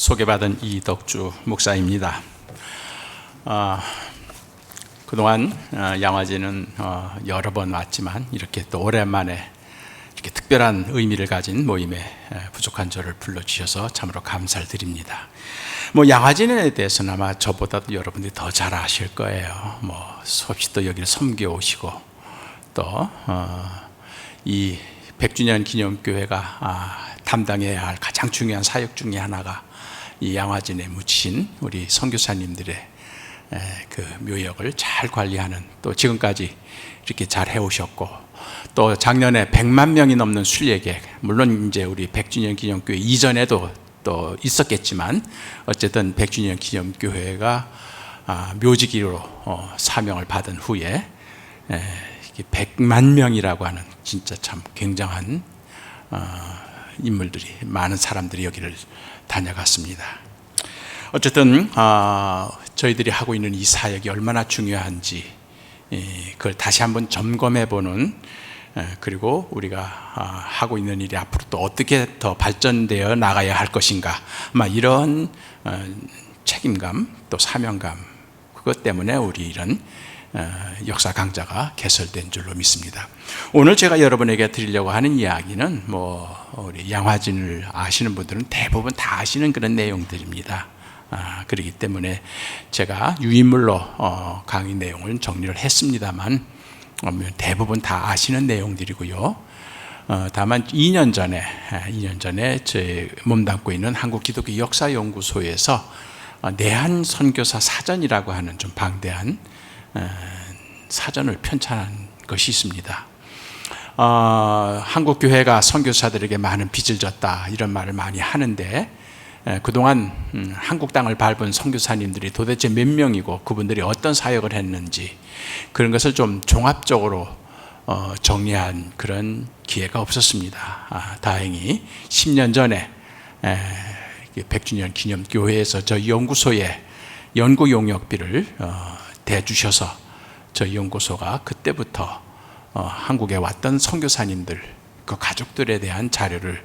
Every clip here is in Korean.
소개받은 이덕주 목사입니다. 그동안 양화진은 여러 번 왔지만 이렇게 또 오랜만에 이렇게 특별한 의미를 가진 모임에 부족한 저를 불러주셔서 참으로 감사를 드립니다. 양화진에 대해서는 아마 저보다도 여러분들이 더 잘 아실 거예요. 수없이 또 여기를 섬겨오시고 또 이 100주년 기념교회가 담당해야 할 가장 중요한 사역 중에 하나가 이 양화진에 묻히신 우리 선교사님들의 그 묘역을 잘 관리하는, 또 지금까지 이렇게 잘 해오셨고, 또 작년에 100만 명이 넘는 순례객, 물론 이제 우리 100주년 기념교회 이전에도 또 있었겠지만 어쨌든 100주년 기념교회가 묘지기로 사명을 받은 후에 100만 명이라고 하는 진짜 참 굉장한 인물들이, 많은 사람들이 여기를 다녀갔습니다. 어쨌든 저희들이 하고 있는 이 사역이 얼마나 중요한지 그걸 다시 한번 점검해보는, 그리고 우리가 하고 있는 일이 앞으로 또 어떻게 더 발전되어 나가야 할 것인가, 이런 책임감 또 사명감, 그것 때문에 우리 이런 역사 강좌가 개설된 줄로 믿습니다. 오늘 제가 여러분에게 드리려고 하는 이야기는 우리 양화진을 아시는 분들은 대부분 다 아시는 그런 내용들입니다. 그렇기 때문에 제가 유인물로 강의 내용을 정리를 했습니다만 대부분 다 아시는 내용들이고요. 다만 2년 전에 제 몸담고 있는 한국기독교 역사연구소에서 내한 선교사 사전이라고 하는 좀 방대한 사전을 편찬한 것이 있습니다. 한국교회가 선교사들에게 많은 빚을 졌다, 이런 말을 많이 하는데, 그동안 한국 땅을 밟은 선교사님들이 도대체 몇 명이고 그분들이 어떤 사역을 했는지, 그런 것을 좀 종합적으로 정리한 그런 기회가 없었습니다. 다행히 10년 전에 100주년 기념교회에서 저희 연구소에 연구 용역비를 대주셔서 저희 연구소가 그때부터 한국에 왔던 선교사님들, 그 가족들에 대한 자료를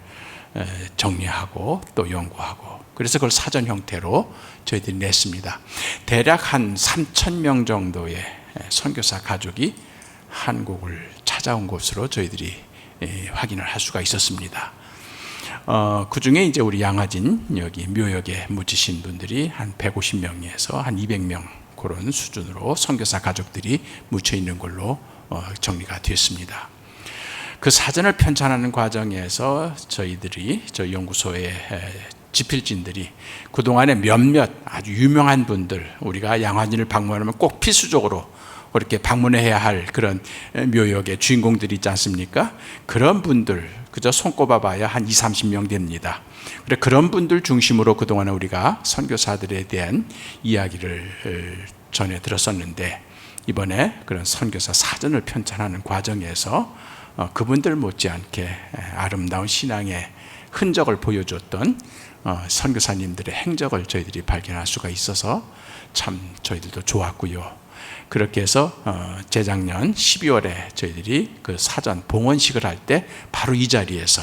정리하고 또 연구하고, 그래서 그걸 사전 형태로 저희들이 냈습니다. 대략 한 3,000명 정도의 선교사 가족이 한국을 찾아온 것으로 저희들이 확인을 할 수가 있었습니다. 그 중에 이제 우리 양화진 여기 묘역에 묻히신 분들이 한 150명에서 한 200명, 그런 수준으로 선교사 가족들이 묻혀 있는 걸로 정리가 됐습니다. 그 사전을 편찬하는 과정에서 저희 연구소의 집필진들이 그동안에 몇몇 아주 유명한 분들, 우리가 양화진을 방문하면 꼭 필수적으로 그렇게 방문해야 할 그런 묘역의 주인공들이 있지 않습니까? 그런 분들 그저 손꼽아봐야 한 20-30명 됩니다. 그런 분들 중심으로 그동안에 우리가 선교사들에 대한 이야기를 전해 들었었는데, 이번에 그런 선교사 사전을 편찬하는 과정에서 그분들 못지않게 아름다운 신앙의 흔적을 보여줬던 선교사님들의 행적을 저희들이 발견할 수가 있어서 참 저희들도 좋았고요. 그렇게 해서 재작년 12월에 저희들이 그 사전 봉헌식을 할 때 바로 이 자리에서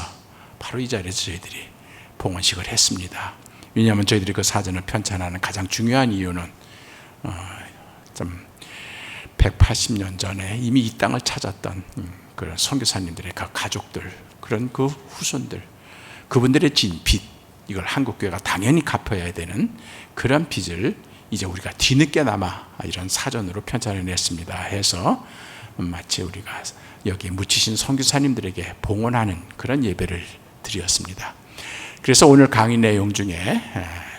저희들이 봉헌식을 했습니다. 왜냐하면 저희들이 그 사전을 편찬하는 가장 중요한 이유는 좀 180년 전에 이미 이 땅을 찾았던 그런 선교사님들의 그 가족들, 그런 그 후손들, 그분들의 진 빚, 이걸 한국교회가 당연히 갚아야 되는 그런 빚을 이제 우리가 뒤늦게나마 이런 사전으로 편찬해냈습니다 해서 마치 우리가 여기 묻히신 선교사님들에게 봉헌하는 그런 예배를 드렸습니다. 그래서 오늘 강의 내용 중에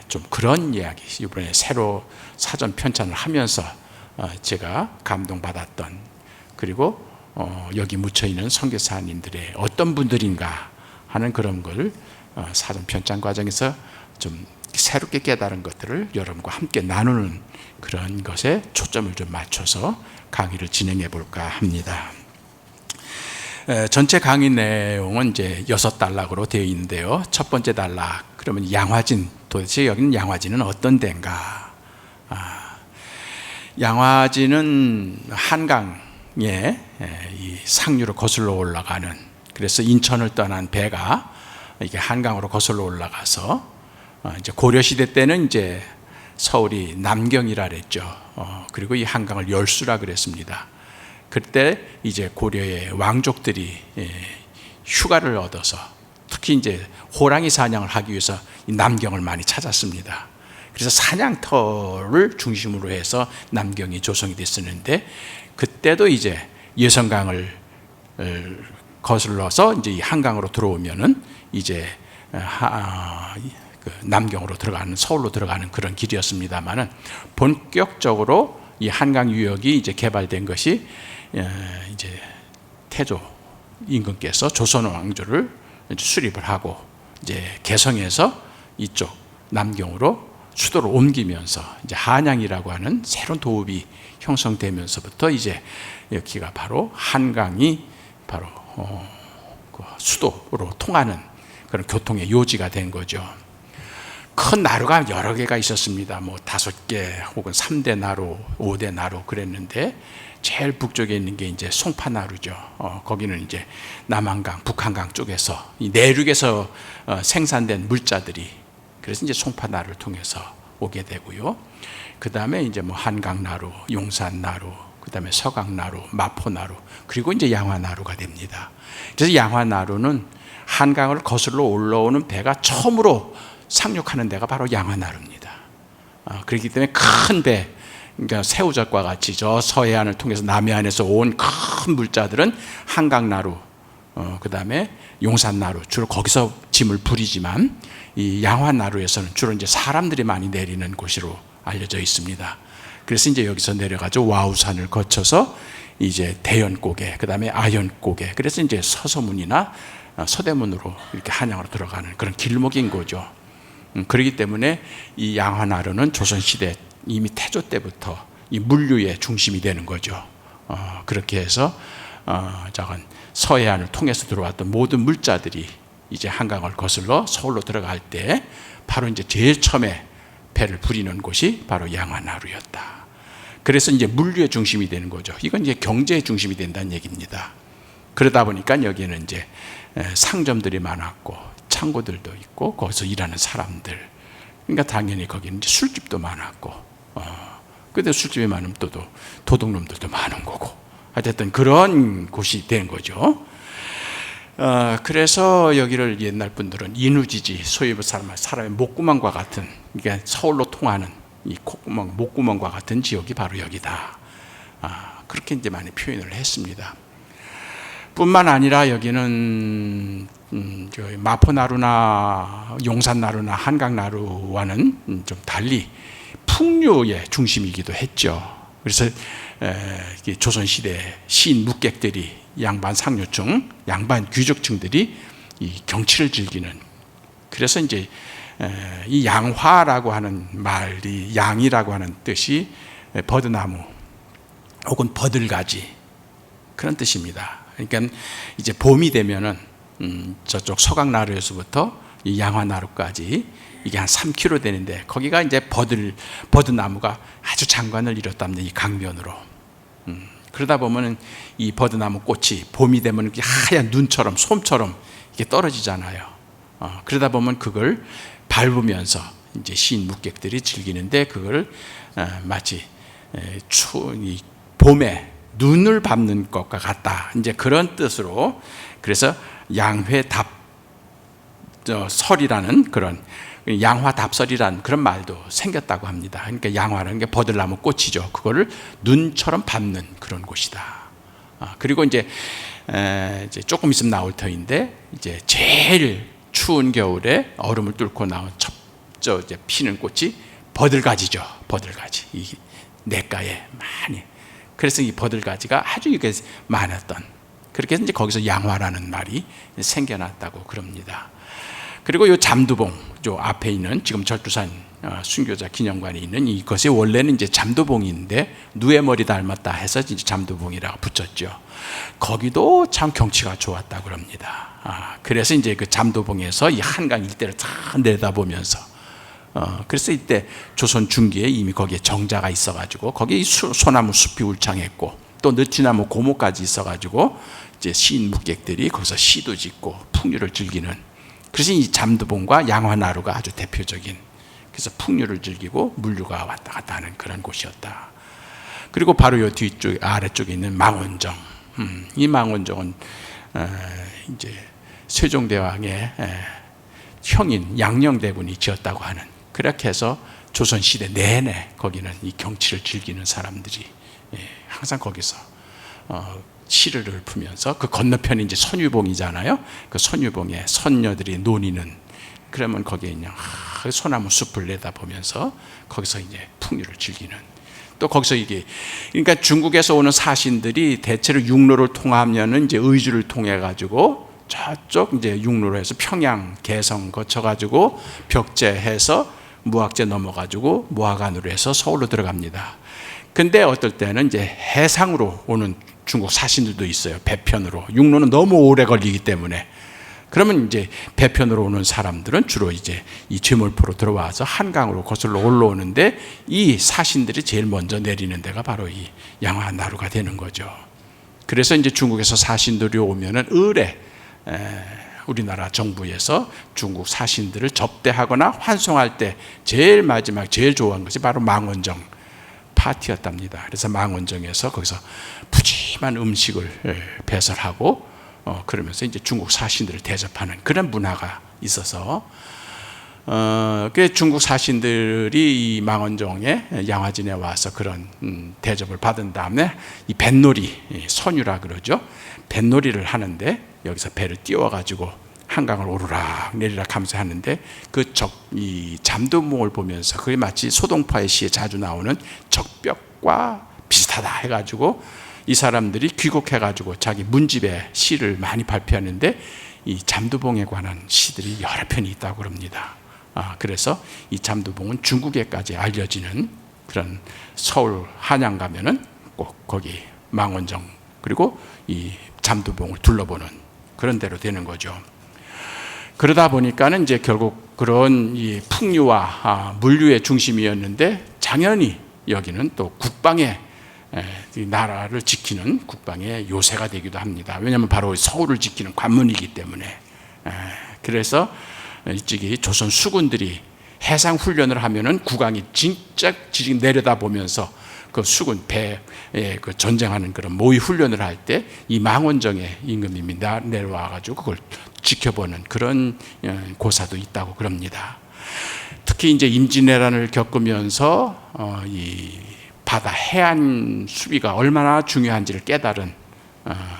좀 그런 이야기, 이번에 새로 사전 편찬을 하면서 제가 감동받았던, 그리고 여기 묻혀있는 선교사님들의 어떤 분들인가 하는 그런 걸 사전 편찬 과정에서 좀 새롭게 깨달은 것들을 여러분과 함께 나누는 그런 것에 초점을 좀 맞춰서 강의를 진행해 볼까 합니다. 전체 강의 내용은 이제 6단락으로 되어 있는데요. 첫 번째 단락, 그러면 양화진, 도대체 여기는 양화진은 어떤 데인가? 양화진은 한강에 이 상류로 거슬러 올라가는, 그래서 인천을 떠난 배가 이게 한강으로 거슬러 올라가서 이제 고려 시대 때는 이제 서울이 남경이라 그랬죠. 그리고 이 한강을 열수라 그랬습니다. 그때 이제 고려의 왕족들이 휴가를 얻어서 특히 이제 호랑이 사냥을 하기 위해서 이 남경을 많이 찾았습니다. 그래서 사냥터를 중심으로 해서 남경이 조성이 됐었는데, 그때도 이제 예성강을 거슬러서 이제 이 한강으로 들어오면은 이제 그 남경으로 들어가는, 서울로 들어가는 그런 길이었습니다만은, 본격적으로 이 한강 유역이 이제 개발된 것이 이제 태조 임금께서 조선 왕조를 수립을 하고 이제 개성에서 이쪽 남경으로 수도를 옮기면서 이제 한양이라고 하는 새로운 도읍이 형성되면서부터 이제 여기가 바로 한강이 바로 그 수도로 통하는 그런 교통의 요지가 된 거죠. 큰 나루가 여러 개가 있었습니다. 뭐 5개 혹은 3대 나루, 5대 나루 그랬는데, 제일 북쪽에 있는 게 이제 송파나루죠. 거기는 이제 남한강, 북한강 쪽에서 이 내륙에서 생산된 물자들이, 그래서 이제 송파나루를 통해서 오게 되고요. 그 다음에 이제 뭐 한강나루, 용산나루, 그 다음에 서강나루, 마포나루, 그리고 이제 양화나루가 됩니다. 그래서 양화나루는 한강을 거슬러 올라오는 배가 처음으로 상륙하는 데가 바로 양화나루입니다. 그렇기 때문에 큰 배, 그러니까 새우젓과 같이 저 서해안을 통해서 남해안에서 온 큰 물자들은 한강나루, 그 다음에 용산나루, 주로 거기서 짐을 부리지만, 이 양화나루에서는 주로 이제 사람들이 많이 내리는 곳으로 알려져 있습니다. 그래서 이제 여기서 내려가지고 와우산을 거쳐서 이제 대연고개, 그 다음에 아연고개, 그래서 이제 서서문이나 서대문으로 이렇게 한양으로 들어가는 그런 길목인 거죠. 그렇기 때문에 이 양화나루는 조선시대 이미 태조 때부터 이 물류의 중심이 되는 거죠. 그렇게 해서 작은 서해안을 통해서 들어왔던 모든 물자들이 이제 한강을 거슬러 서울로 들어갈 때 바로 이제 제일 처음에 배를 부리는 곳이 바로 양화나루였다. 그래서 이제 물류의 중심이 되는 거죠. 이건 이제 경제의 중심이 된다는 얘기입니다. 그러다 보니까 여기에는 이제 상점들이 많았고 창고들도 있고 거기서 일하는 사람들, 그러니까 당연히 거기는 이제 술집도 많았고, 근데 술집이 많으면 또 도둑놈들도 많은 거고, 하여튼 그런 곳이 된 거죠. 그래서 여기를 옛날 분들은 인우지지, 소위 사람의 목구멍과 같은, 그러니까 서울로 통하는 이 콧구멍, 목구멍과 같은 지역이 바로 여기다. 그렇게 이제 많이 표현을 했습니다. 뿐만 아니라 여기는 마포나루나 용산나루나 한강나루와는 좀 달리 풍류의 중심이기도 했죠. 그래서 조선시대 시인 묵객들이, 양반 상류층, 양반 귀족층들이 이 경치를 즐기는, 그래서 이제 이 양화라고 하는 말이, 양이라고 하는 뜻이 버드나무 혹은 버들가지 그런 뜻입니다. 그러니까 이제 봄이 되면은 저쪽 서강나루에서부터 이 양화나루까지 이게 한 3km 되는데, 거기가 이제 버드나무가 아주 장관을 이뤘답니다. 이 강변으로. 그러다 보면은 이 버드나무 꽃이 봄이 되면 이렇게 하얀 눈처럼, 솜처럼 이게 떨어지잖아요. 그러다 보면 그걸 밟으면서 이제 시인 묵객들이 즐기는데, 그걸 마치 이 봄에 눈을 밟는 것과 같다, 이제 그런 뜻으로, 그래서 양회답설이라는 그런 양화답설이라는 그런 말도 생겼다고 합니다. 그러니까 양화라는 게 버들나무 꽃이죠. 그거를 눈처럼 밟는 그런 곳이다. 그리고 이제 조금 있으면 나올 터인데, 이제 제일 추운 겨울에 얼음을 뚫고 나온 이제 피는 꽃이 버들가지죠. 버들가지, 이 냇가에 많이. 그래서 이 버들가지가 아주 이게 많았던, 그렇게 해서 이제 거기서 양화라는 말이 생겨났다고 그럽니다. 그리고 이 잠두봉, 저 앞에 있는 지금 절두산 순교자 기념관에 있는 이것이 원래는 이제 잠두봉인데 누에 머리 닮았다 해서 이제 잠두봉이라고 붙였죠. 거기도 참 경치가 좋았다고 그럽니다. 그래서 이제 그 잠두봉에서 이 한강 일대를 다 내다보면서, 그래서 이때 조선 중기에 이미 거기에 정자가 있어가지고 거기 소나무 숲이 울창했고 또 느티나무 고목까지 있어가지고 이제 시인 묵객들이 거기서 시도 짓고 풍류를 즐기는 그래서 이 잠두봉과 양화나루가 아주 대표적인, 그래서 풍류를 즐기고 물류가 왔다 갔다 하는 그런 곳이었다. 그리고 바로 이 뒤쪽 아래쪽에 있는 망원정, 이 망원정은 이제 세종대왕의 형인 양녕대군이 지었다고 하는, 그렇게 해서 조선시대 내내 거기는 이 경치를 즐기는 사람들이 항상 거기서 시를 읊으면서, 그 건너편이 이제 선유봉이잖아요. 그 선유봉에 선녀들이 논이는, 그러면 거기에 그냥 소나무 숲을 내다보면서 거기서 이제 풍류를 즐기는, 또 거기서 이게, 그러니까 중국에서 오는 사신들이 대체로 육로를 통하면은 이제 의주를 통해 가지고 저쪽 이제 육로로 해서 평양, 개성 거쳐 가지고 벽제해서 무학제 넘어 가지고 무화관으로 해서 서울로 들어갑니다. 근데 어떨 때는 이제 해상으로 오는 중국 사신들도 있어요. 배편으로. 육로는 너무 오래 걸리기 때문에. 그러면 이제 배편으로 오는 사람들은 주로 이제 이 죄물포로 들어와서 한강으로 거슬러 올라오는데, 이 사신들이 제일 먼저 내리는 데가 바로 이 양화나루가 되는 거죠. 그래서 이제 중국에서 사신들이 오면은 을에 우리나라 정부에서 중국 사신들을 접대하거나 환송할 때 제일 마지막 제일 좋아하는 것이 바로 망원정 파티였답니다. 그래서 망원정에서 거기서 푸짐한 음식을 배설하고 그러면서 이제 중국 사신들을 대접하는 그런 문화가 있어서, 그 중국 사신들이 이 망원정에 양화진에 와서 그런 대접을 받은 다음에 이 뱃놀이, 선유라 그러죠. 뱃놀이를 하는데, 여기서 배를 띄워가지고 한강을 오르락 내리락 하면서 하는데, 이 잠두봉을 보면서 그게 마치 소동파의 시에 자주 나오는 적벽과 비슷하다 해가지고 이 사람들이 귀국해가지고 자기 문집에 시를 많이 발표하는데, 이 잠두봉에 관한 시들이 여러 편이 있다고 그럽니다. 그래서 이 잠두봉은 중국에까지 알려지는, 그런 서울 한양 가면은 꼭 거기 망원정 그리고 이 잠두봉을 둘러보는 그런 데로 되는 거죠. 그러다 보니까는 이제 결국 그런 이 풍류와 물류의 중심이었는데, 당연히 여기는 또 국방의, 이 나라를 지키는 국방의 요새가 되기도 합니다. 왜냐하면 바로 서울을 지키는 관문이기 때문에. 그래서 이쪽이 조선 수군들이 해상 훈련을 하면은 국왕이 진짜 내려다 보면서 그 수군 배에 그 전쟁하는 그런 모의 훈련을 할 때 이 망원정에 임금님이 내려와 가지고 그걸 지켜보는 그런 고사도 있다고 그럽니다. 특히 이제 임진왜란을 겪으면서 이 바다 해안 수비가 얼마나 중요한지를 깨달은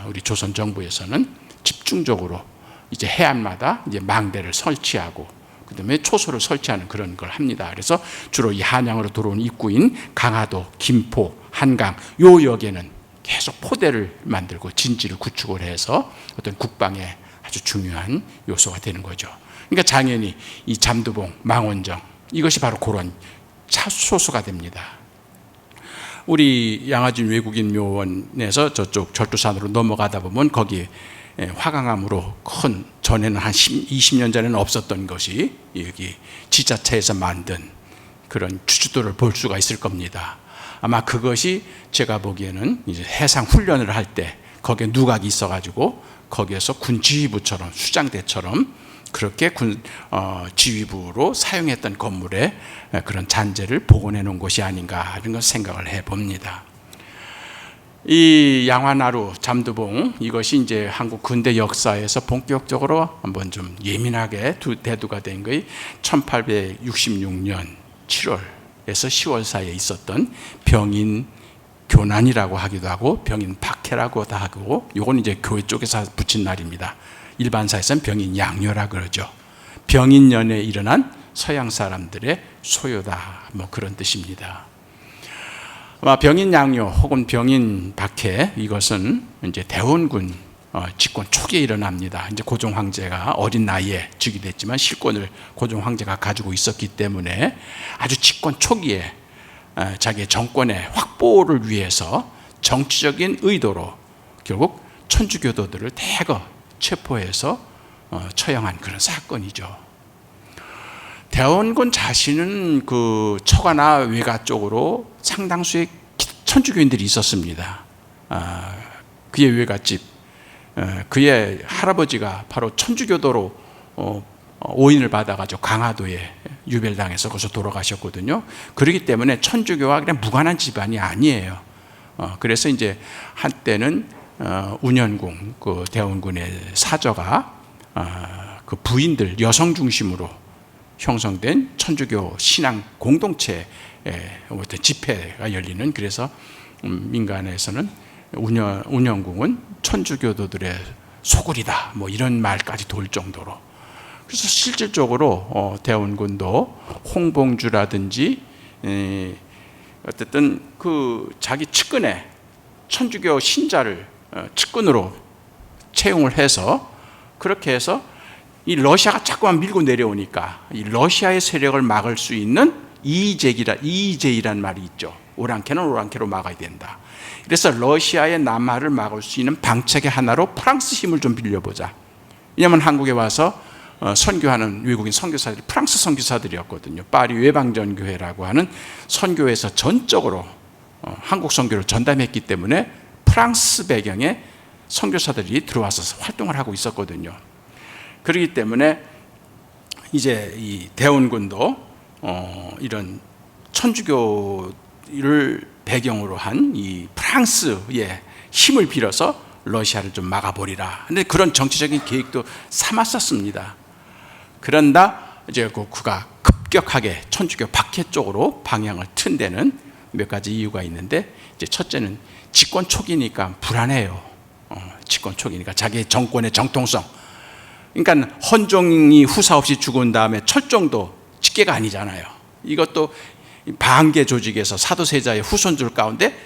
우리 조선 정부에서는 집중적으로 이제 해안마다 이제 망대를 설치하고 그다음에 초소를 설치하는 그런 걸 합니다. 그래서 주로 이 한양으로 들어온 입구인 강화도, 김포, 한강 요 역에는 계속 포대를 만들고 진지를 구축을 해서 어떤 국방의 아주 중요한 요소가 되는 거죠. 그러니까 당연히 이 잠두봉, 망원정 이것이 바로 그런 차소수가 됩니다. 우리 양화진 외국인 묘원에서 저쪽 절두산으로 넘어가다 보면 거기 화강암으로 큰, 전에는 한 20년 전에는 없었던 것이 여기 지자체에서 만든 그런 주주도를 볼 수가 있을 겁니다. 아마 그것이 제가 보기에는 이제 해상 훈련을 할 때 거기에 누각이 있어가지고 거기에서 군 지휘부처럼 수장대처럼 그렇게 군 지휘부로 사용했던 건물에 그런 잔재를 복원해 놓은 것이 아닌가 이런 걸 생각을 해봅니다. 이 양화나루, 잠두봉 이것이 이제 한국 근대 역사에서 본격적으로 한번 좀 예민하게 대두가 된 것이 1866년 7월에서 10월 사이에 있었던 병인 교난이라고 하기도 하고 병인 박해라고도 하고, 요건 이제 교회 쪽에서 붙인 날입니다. 일반사에서는 병인 양요라 그러죠. 병인년에 일어난 서양 사람들의 소요다, 뭐 그런 뜻입니다. 병인 양요 혹은 병인 박해 이것은 이제 대원군 집권 초기에 일어납니다. 이제 고종 황제가 어린 나이에 즉위됐지만 실권을 고종 황제가 가지고 있었기 때문에 아주 집권 초기에 자기의 정권의 확보를 위해서 정치적인 의도로 결국 천주교도들을 대거 체포해서 처형한 그런 사건이죠. 대원군 자신은 그 처가나 외가 쪽으로 상당수의 천주교인들이 있었습니다. 그의 외갓집, 그의 할아버지가 바로 천주교도로 오인을 받아가지고 강화도에 유별당해서 거기서 돌아가셨거든요. 그렇기 때문에 천주교와 그냥 무관한 집안이 아니에요. 그래서 이제 한때는 운현궁, 그 대원군의 사저가 그 부인들 여성 중심으로 형성된 천주교 신앙 공동체 집회가 열리는, 그래서 민간에서는 운현궁은 천주교도들의 소굴이다 뭐 이런 말까지 돌 정도로. 그래서 실질적으로 대원군도 홍봉주라든지 어쨌든 그 자기 측근에 천주교 신자를 측근으로 채용을 해서, 그렇게 해서 이 러시아가 자꾸만 밀고 내려오니까 이 러시아의 세력을 막을 수 있는 이의제이란 말이 있죠. 오랑캐는 오랑캐로 막아야 된다. 그래서 러시아의 남하를 막을 수 있는 방책의 하나로 프랑스 힘을 좀 빌려보자. 왜냐하면 한국에 와서 선교하는 외국인 선교사들이 프랑스 선교사들이었거든요. 파리 외방전교회라고 하는 선교에서 전적으로 한국 선교를 전담했기 때문에 프랑스 배경의 선교사들이 들어와서 활동을 하고 있었거든요. 그렇기 때문에 이제 이 대원군도 이런 천주교를 배경으로 한 이 프랑스의 힘을 빌어서 러시아를 좀 막아버리라. 근데 그런 정치적인 계획도 삼았었습니다. 그런다 이제 그가 급격하게 천주교 박해 쪽으로 방향을 튼 데는 몇 가지 이유가 있는데, 이제 첫째는 집권 초기니까 불안해요. 집권 초기니까 자기의 정권의 정통성. 그러니까 헌종이 후사 없이 죽은 다음에 철종도 직계가 아니잖아요. 이것도 반개 조직에서 사도세자의 후손들 가운데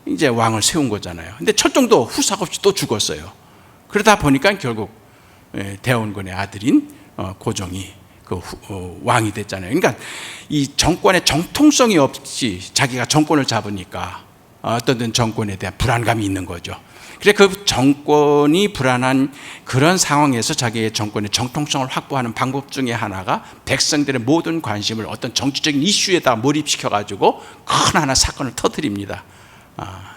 이제 왕을 세운 거잖아요. 근데 철종도 후사 없이 또 죽었어요. 그러다 보니까 결국 대원군의 아들인 고종이 그 왕이 됐잖아요. 그러니까 이 정권의 정통성이 없이 자기가 정권을 잡으니까 어떤 정권에 대한 불안감이 있는 거죠. 그래 그 정권이 불안한 그런 상황에서 자기의 정권의 정통성을 확보하는 방법 중에 하나가 백성들의 모든 관심을 어떤 정치적인 이슈에다 몰입시켜 가지고 큰 하나 사건을 터뜨립니다.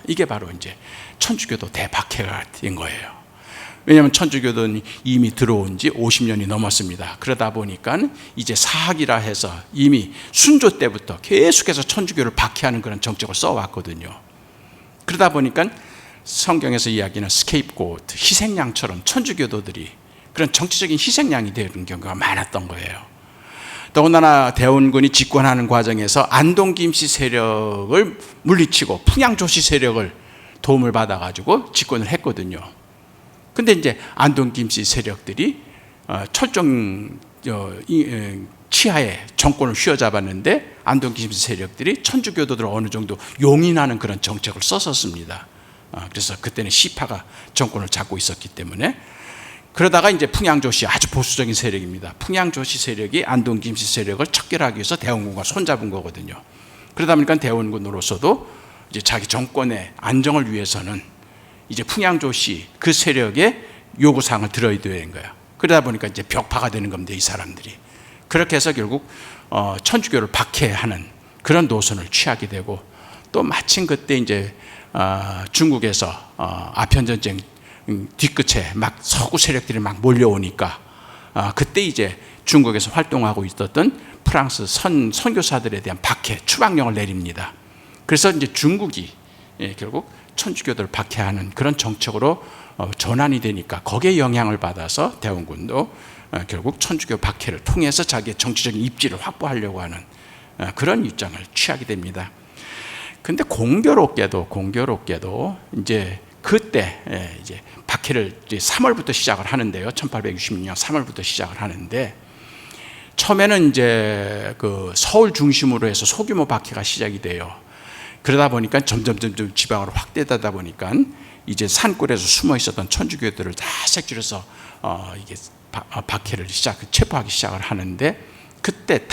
이게 바로 이제 천주교도 대박해가 된 거예요. 왜냐하면 천주교도는 이미 들어온 지 50년이 넘었습니다. 그러다 보니까 이제 사학이라 해서 이미 순조 때부터 계속해서 천주교를 박해하는 그런 정책을 써왔거든요. 그러다 보니까 성경에서 이야기하는 스케이프고트, 희생양처럼 천주교도들이 그런 정치적인 희생양이 되는 경우가 많았던 거예요. 더군다나 대원군이 집권하는 과정에서 안동김씨 세력을 물리치고 풍양조씨 세력을 도움을 받아가지고 집권을 했거든요. 근데 이제 안동김씨 세력들이 철종 치하에 정권을 휘어잡았는데 안동김씨 세력들이 천주교도들을 어느 정도 용인하는 그런 정책을 썼었습니다. 그래서 그때는 시파가 정권을 잡고 있었기 때문에. 그러다가 이제 풍양조씨, 아주 보수적인 세력입니다. 풍양조씨 세력이 안동김씨 세력을 척결하기 위해서 대원군과 손잡은 거거든요. 그러다 보니까 대원군으로서도 이제 자기 정권의 안정을 위해서는 이제 풍양조씨 그 세력의 요구사항을 들어야 되는 거야. 그러다 보니까 이제 벽파가 되는 겁니다, 이 사람들이. 그렇게 해서 결국 천주교를 박해하는 그런 노선을 취하게 되고, 또 마침 그때 이제 중국에서 아편전쟁 뒤끝에 막 서구 세력들이 막 몰려오니까 그때 이제 중국에서 활동하고 있었던 프랑스 선교사들에 대한 박해, 추방령을 내립니다. 그래서 이제 중국이 결국 천주교들을 박해하는 그런 정책으로 전환이 되니까 거기에 영향을 받아서 대원군도 결국 천주교 박해를 통해서 자기의 정치적인 입지를 확보하려고 하는 그런 입장을 취하게 됩니다. 근데 공교롭게도 이제 그때 이제 박해를 이제 3월부터 시작을 하는데요. 1866년 3월부터 시작을 하는데, 처음에는 이제 그 서울 중심으로 해서 소규모 박해가 시작이 돼요. 그러다 보니까 점점 지방으로 확대되다 보니까 이제 산골에서 숨어 있었던 천주교들을 다 색출해서 이게 박해를 체포하기 시작을 하는데, 그때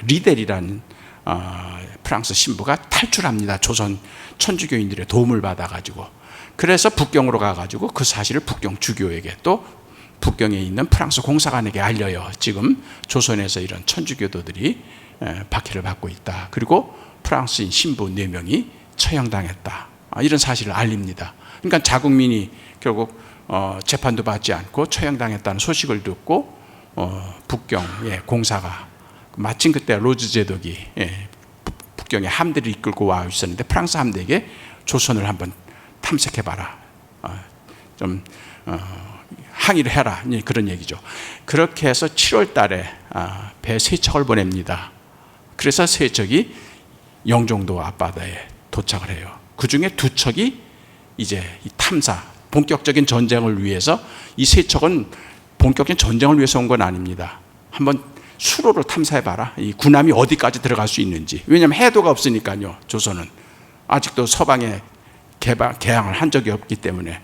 리델이라는 프랑스 신부가 탈출합니다. 조선 천주교인들의 도움을 받아가지고. 그래서 북경으로 가가지고 그 사실을 북경 주교에게, 또 북경에 있는 프랑스 공사관에게 알려요. 지금 조선에서 이런 천주교도들이 박해를 받고 있다. 그리고 프랑스인 신부 4명이 처형당했다. 이런 사실을 알립니다. 그러니까 자국민이 결국 재판도 받지 않고 처형당했다는 소식을 듣고 북경의 공사가 마침 그때 로즈 제독이 북경의 함대를 이끌고 와 있었는데 프랑스 함대에게 조선을 한번 탐색해봐라, 좀 항의를 해라, 그런 얘기죠. 그렇게 해서 7월 달에 배 3척을 보냅니다. 그래서 3척이 영종도 앞바다에 도착을 해요. 그 중에 2척이 이제 이 탐사, 본격적인 전쟁을 위해서, 이 3척은 본격적인 전쟁을 위해서 온 건 아닙니다. 한번 수로를 탐사해봐라, 이 군함이 어디까지 들어갈 수 있는지. 왜냐하면 해도가 없으니까요. 조선은 아직도 서방에 개항을 한 적이 없기 때문에.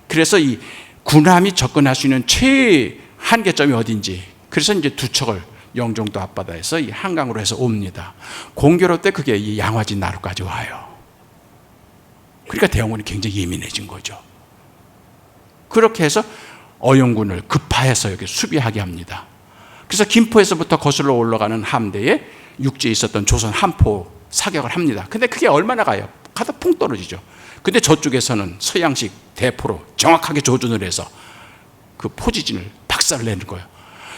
그래서 이 군함이 접근할 수 있는 최 한계점이 어딘지, 그래서 이제 2척을 영종도 앞바다에서 이 한강으로 해서 옵니다. 공교롭 때 그게 이 양화진 나루까지 와요. 그러니까 대원군이 굉장히 예민해진 거죠. 그렇게 해서 어영군을 급파해서 여기 수비하게 합니다. 그래서 김포에서부터 거슬러 올라가는 함대에 육지에 있었던 조선 함포 사격을 합니다. 근데 그게 얼마나 가요? 가다 풍 떨어지죠. 근데 저쪽에서는 서양식 대포로 정확하게 조준을 해서 그 포지진을 박살을 내는 거예요.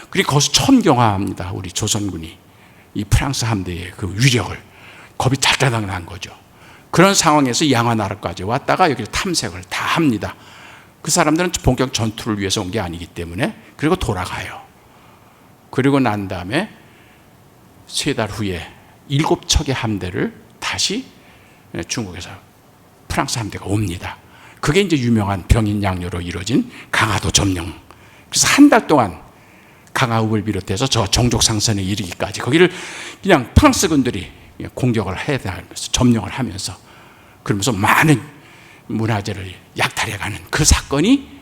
그리고 거기서 천경화합니다. 우리 조선군이 이 프랑스 함대의 그 위력을. 겁이 달달달 난 거죠. 그런 상황에서 양화나라까지 왔다가 여기를 탐색을 다 합니다. 그 사람들은 본격 전투를 위해서 온 게 아니기 때문에. 그리고 돌아가요. 그리고 난 다음에 3달 후에 7척의 함대를 다시 중국에서 프랑스 함대가 옵니다. 그게 이제 유명한 병인양요로 이루어진 강화도 점령. 그래서 한 달 동안 강화읍을 비롯해서 저 정족상선에 이르기까지 거기를 그냥 프랑스 군들이 공격을 해야 하면서 점령을 하면서, 그러면서 많은 문화재를 약탈해가는 그 사건이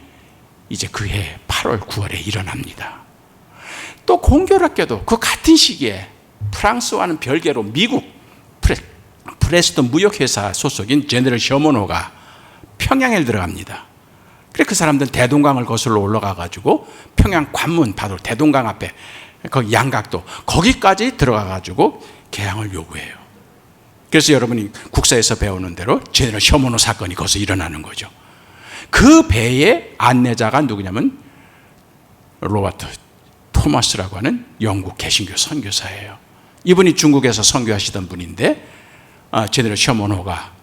이제 그해 8월 9월에 일어납니다. 또 공교롭게도 그 같은 시기에 프랑스와는 별개로 미국 프레스턴 무역회사 소속인 제너럴 셔먼호가 평양에 들어갑니다. 그래 그 사람들은 대동강을 거슬러 올라가가지고 평양 관문 바로 대동강 앞에 거기 양각도 거기까지 들어가가지고 개항을 요구해요. 그래서 여러분이 국사에서 배우는 대로 제너럴 셔먼호 사건이 거기서 일어나는 거죠. 그 배의 안내자가 누구냐면 로버트 토마스라고 하는 영국 개신교 선교사예요. 이분이 중국에서 선교하시던 분인데 제너럴 셔먼호가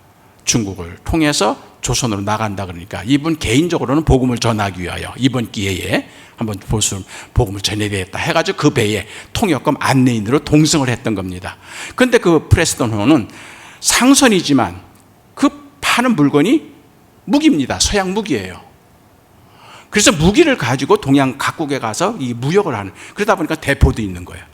중국을 통해서 조선으로 나간다 그러니까 이분 개인적으로는 복음을 전하기 위하여 이번 기회에 한번 복음을 전해야 되겠다 해가지고 그 배에 통역검 안내인으로 동승을 했던 겁니다. 그런데 그 프레스턴호는 상선이지만 그 파는 물건이 무기입니다. 서양 무기예요. 그래서 무기를 가지고 동양 각국에 가서 이 무역을 하는, 그러다 보니까 대포도 있는 거예요.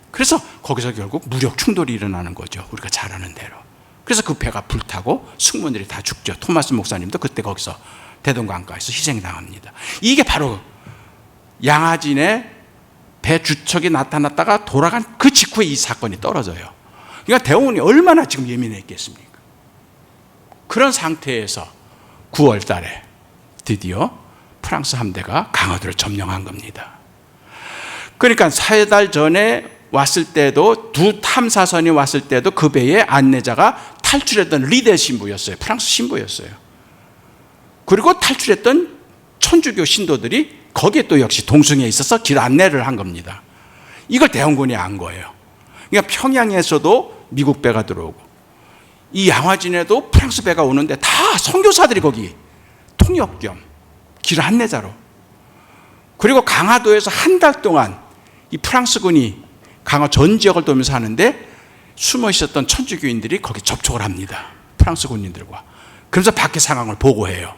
그래서 거기서 결국 무력 충돌이 일어나는 거죠. 우리가 잘 아는 대로. 그래서 그 배가 불타고 승무원들이 다 죽죠. 토마스 목사님도 그때 거기서 대동강가에서 희생당합니다. 이게 바로 양화진에 배 주척이 나타났다가 돌아간 그 직후에 이 사건이 떨어져요. 그러니까 대원군이 얼마나 지금 예민했겠습니까? 그런 상태에서 9월 달에 드디어 프랑스 함대가 강화도를 점령한 겁니다. 그러니까 4달 전에 왔을 때도, 두 탐사선이 왔을 때도 그 배의 안내자가 탈출했던 리데 신부였어요. 프랑스 신부였어요. 그리고 탈출했던 천주교 신도들이 거기에 또 역시 동승에 있어서 길 안내를 한 겁니다. 이걸 대원군이 안 거예요. 그러니까 평양에서도 미국 배가 들어오고 이 양화진에도 프랑스 배가 오는데 다 선교사들이 거기 통역 겸 길 안내자로. 그리고 강화도에서 한 달 동안 이 프랑스군이 강화 전 지역을 돌면서 하는데 숨어 있었던 천주교인들이 거기 접촉을 합니다. 프랑스 군인들과. 그러면서 밖의 상황을 보고해요.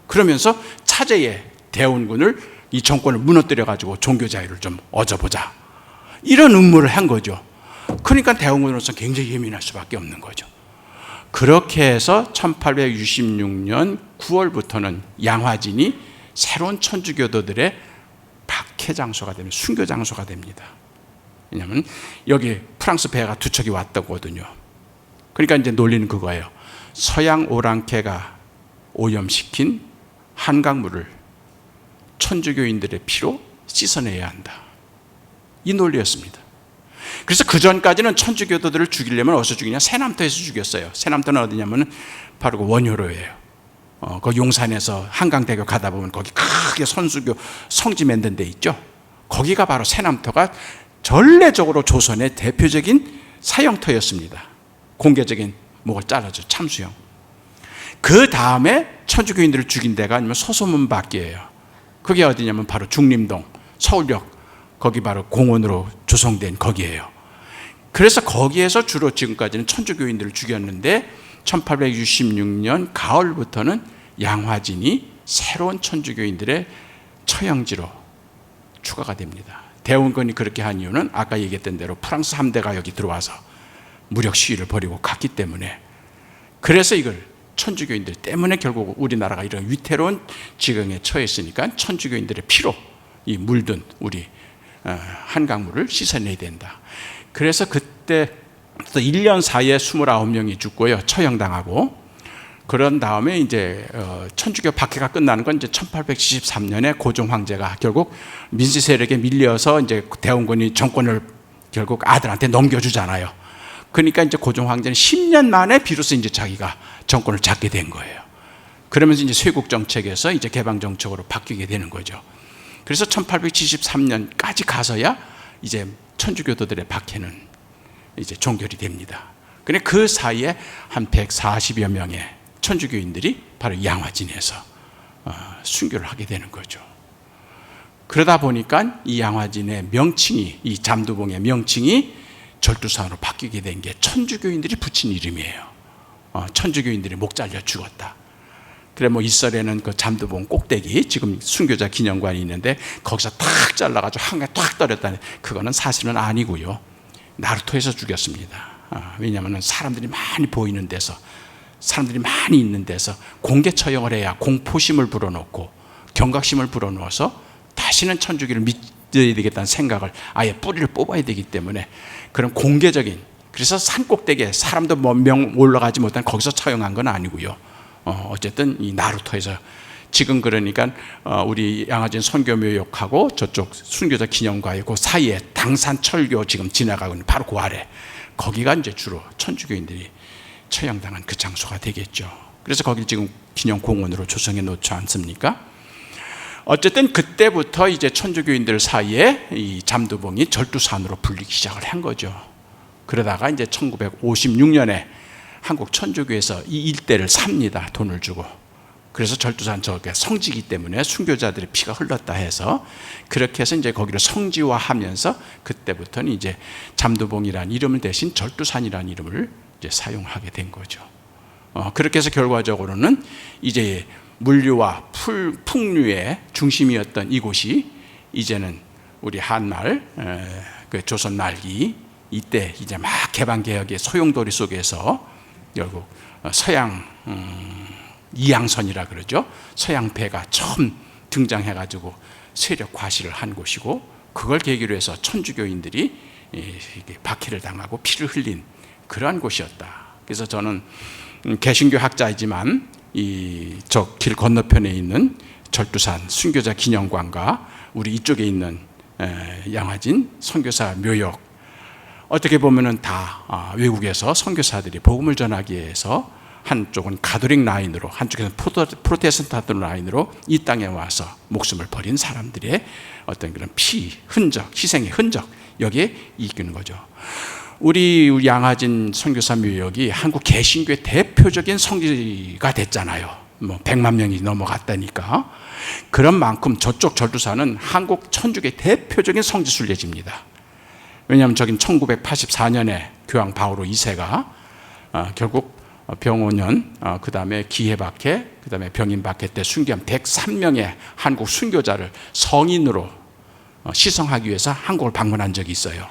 그러면서 차제에 대원군을, 이 정권을 무너뜨려가지고 종교 자유를 좀 얻어보자, 이런 음모를 한 거죠. 그러니까 대원군으로서 굉장히 예민할 수밖에 없는 거죠. 그렇게 해서 1866년 9월부터는 양화진이 새로운 천주교도들의 박해 장소가 됩니다. 순교 장소가 됩니다. 왜냐하면 여기 프랑스 배가 2척이 왔다거든요. 그러니까 이제 논리는 그거예요. 서양 오랑캐가 오염시킨 한강물을 천주교인들의 피로 씻어내야 한다. 이 논리였습니다. 그래서 그 전까지는 천주교도들을 죽이려면 어디서 죽이냐? 새남터에서 죽였어요. 새남터는 어디냐면 바로 그 원효로예요. 그 용산에서 한강대교 가다 보면 거기 크게 선수교 성지 만든 데 있죠. 거기가 바로 새남터가 전례적으로 조선의 대표적인 사형터였습니다. 공개적인 목을 잘라줘, 참수형. 그 다음에 천주교인들을 죽인 데가 아니면 소소문 밖이에요. 그게 어디냐면 바로 중림동 서울역, 거기 바로 공원으로 조성된 거기에요. 그래서 거기에서 주로 지금까지는 천주교인들을 죽였는데 1866년 가을부터는 양화진이 새로운 천주교인들의 처형지로 추가가 됩니다. 대원군이 그렇게 한 이유는 아까 얘기했던 대로 프랑스 함대가 여기 들어와서 무력 시위를 벌이고 갔기 때문에, 그래서 이걸 천주교인들 때문에 결국 우리나라가 이런 위태로운 지경에 처했으니까 천주교인들의 피로 이 물든 우리 한강물을 씻어내야 된다. 그래서 그때 1년 사이에 29명이 죽고요, 처형당하고. 그런 다음에 이제 천주교 박해가 끝나는 건 이제 1873년에 고종 황제가 결국 민씨 세력에 밀려서 이제 대원군이 정권을 결국 아들한테 넘겨주잖아요. 그러니까 이제 고종 황제는 10년 만에 비로소 이제 자기가 정권을 잡게 된 거예요. 그러면서 이제 쇄국 정책에서 이제 개방 정책으로 바뀌게 되는 거죠. 그래서 1873년까지 가서야 이제 천주교도들의 박해는 이제 종결이 됩니다. 근데 그 사이에 한 140여 명의 천주교인들이 바로 양화진에서 순교를 하게 되는 거죠. 그러다 보니까 이 양화진의 명칭이, 이 잠두봉의 명칭이 절두산으로 바뀌게 된 게 천주교인들이 붙인 이름이에요. 천주교인들이 목 잘려 죽었다. 그래 뭐 이설에는 그 잠두봉 꼭대기, 지금 순교자 기념관이 있는데 거기서 탁 잘라가지고 한강에 탁 떨었다는, 그거는 사실은 아니고요. 나루토에서 죽였습니다. 왜냐하면 사람들이 많이 보이는 데서, 사람들이 많이 있는 데서 공개 처형을 해야 공포심을 불어넣고 경각심을 불어넣어서 다시는 천주교를 믿어야 되겠다는 생각을 아예 뿌리를 뽑아야 되기 때문에 그런 공개적인, 그래서 산꼭대기에 사람도 몇 명 올라가지 못한 거기서 처형한 건 아니고요. 어쨌든 이 나루토에서 지금 그러니까 우리 양화진 선교묘역하고 저쪽 순교자 기념관의 그 사이에 당산철교 지금 지나가고 있는 바로 그 아래, 거기가 이제 주로 천주교인들이 처형당한 그 장소가 되겠죠. 그래서 거기 지금 기념공원으로 조성해 놓지 않습니까? 어쨌든 그때부터 이제 천주교인들 사이에 이 잠두봉이 절두산으로 불리기 시작을 한 거죠. 그러다가 이제 1956년에 한국 천주교에서 이 일대를 삽니다. 돈을 주고. 그래서 절두산 저게 성지이기 때문에 순교자들의 피가 흘렀다 해서, 그렇게 해서 이제 거기를 성지화하면서 그때부터는 이제 잠두봉이라는 이름을 대신 절두산이라는 이름을 이제 사용하게 된 거죠. 그렇게 해서 결과적으로는 이제 물류와 풍류의 중심이었던 이곳이 이제는 우리 한말, 그 조선 말기 이때 이제 막 개방 개혁의 소용돌이 속에서 결국 서양 이양선이라 그러죠. 서양배가 처음 등장해가지고 세력 과시를 한 곳이고, 그걸 계기로 해서 천주교인들이 박해를 당하고 피를 흘린 그러한 곳이었다. 그래서 저는 개신교 학자이지만 이 저 길 건너편에 있는 절두산 순교자 기념관과 우리 이쪽에 있는 양화진 선교사 묘역, 어떻게 보면은 다 외국에서 선교사들이 복음을 전하기 위해서 한쪽은 가톨릭 라인으로, 한쪽에서는 프로테스탄트 라인으로 이 땅에 와서 목숨을 버린 사람들의 어떤 그런 피, 흔적, 희생의 흔적, 여기에 이기는 거죠. 우리 양화진 선교사 묘역이 한국 개신교의 대표적인 성지가 됐잖아요. 뭐 100만 명이 넘어갔다니까. 그런 만큼 저쪽 절두산은 한국 천주교의 대표적인 성지 순례지입니다. 왜냐하면 저긴 1984년에 교황 바오로 2세가 결국 병오년, 그 다음에 기해박해, 그 다음에 병인박해 때 순교한 103명의 한국 순교자를 성인으로 시성하기 위해서 한국을 방문한 적이 있어요.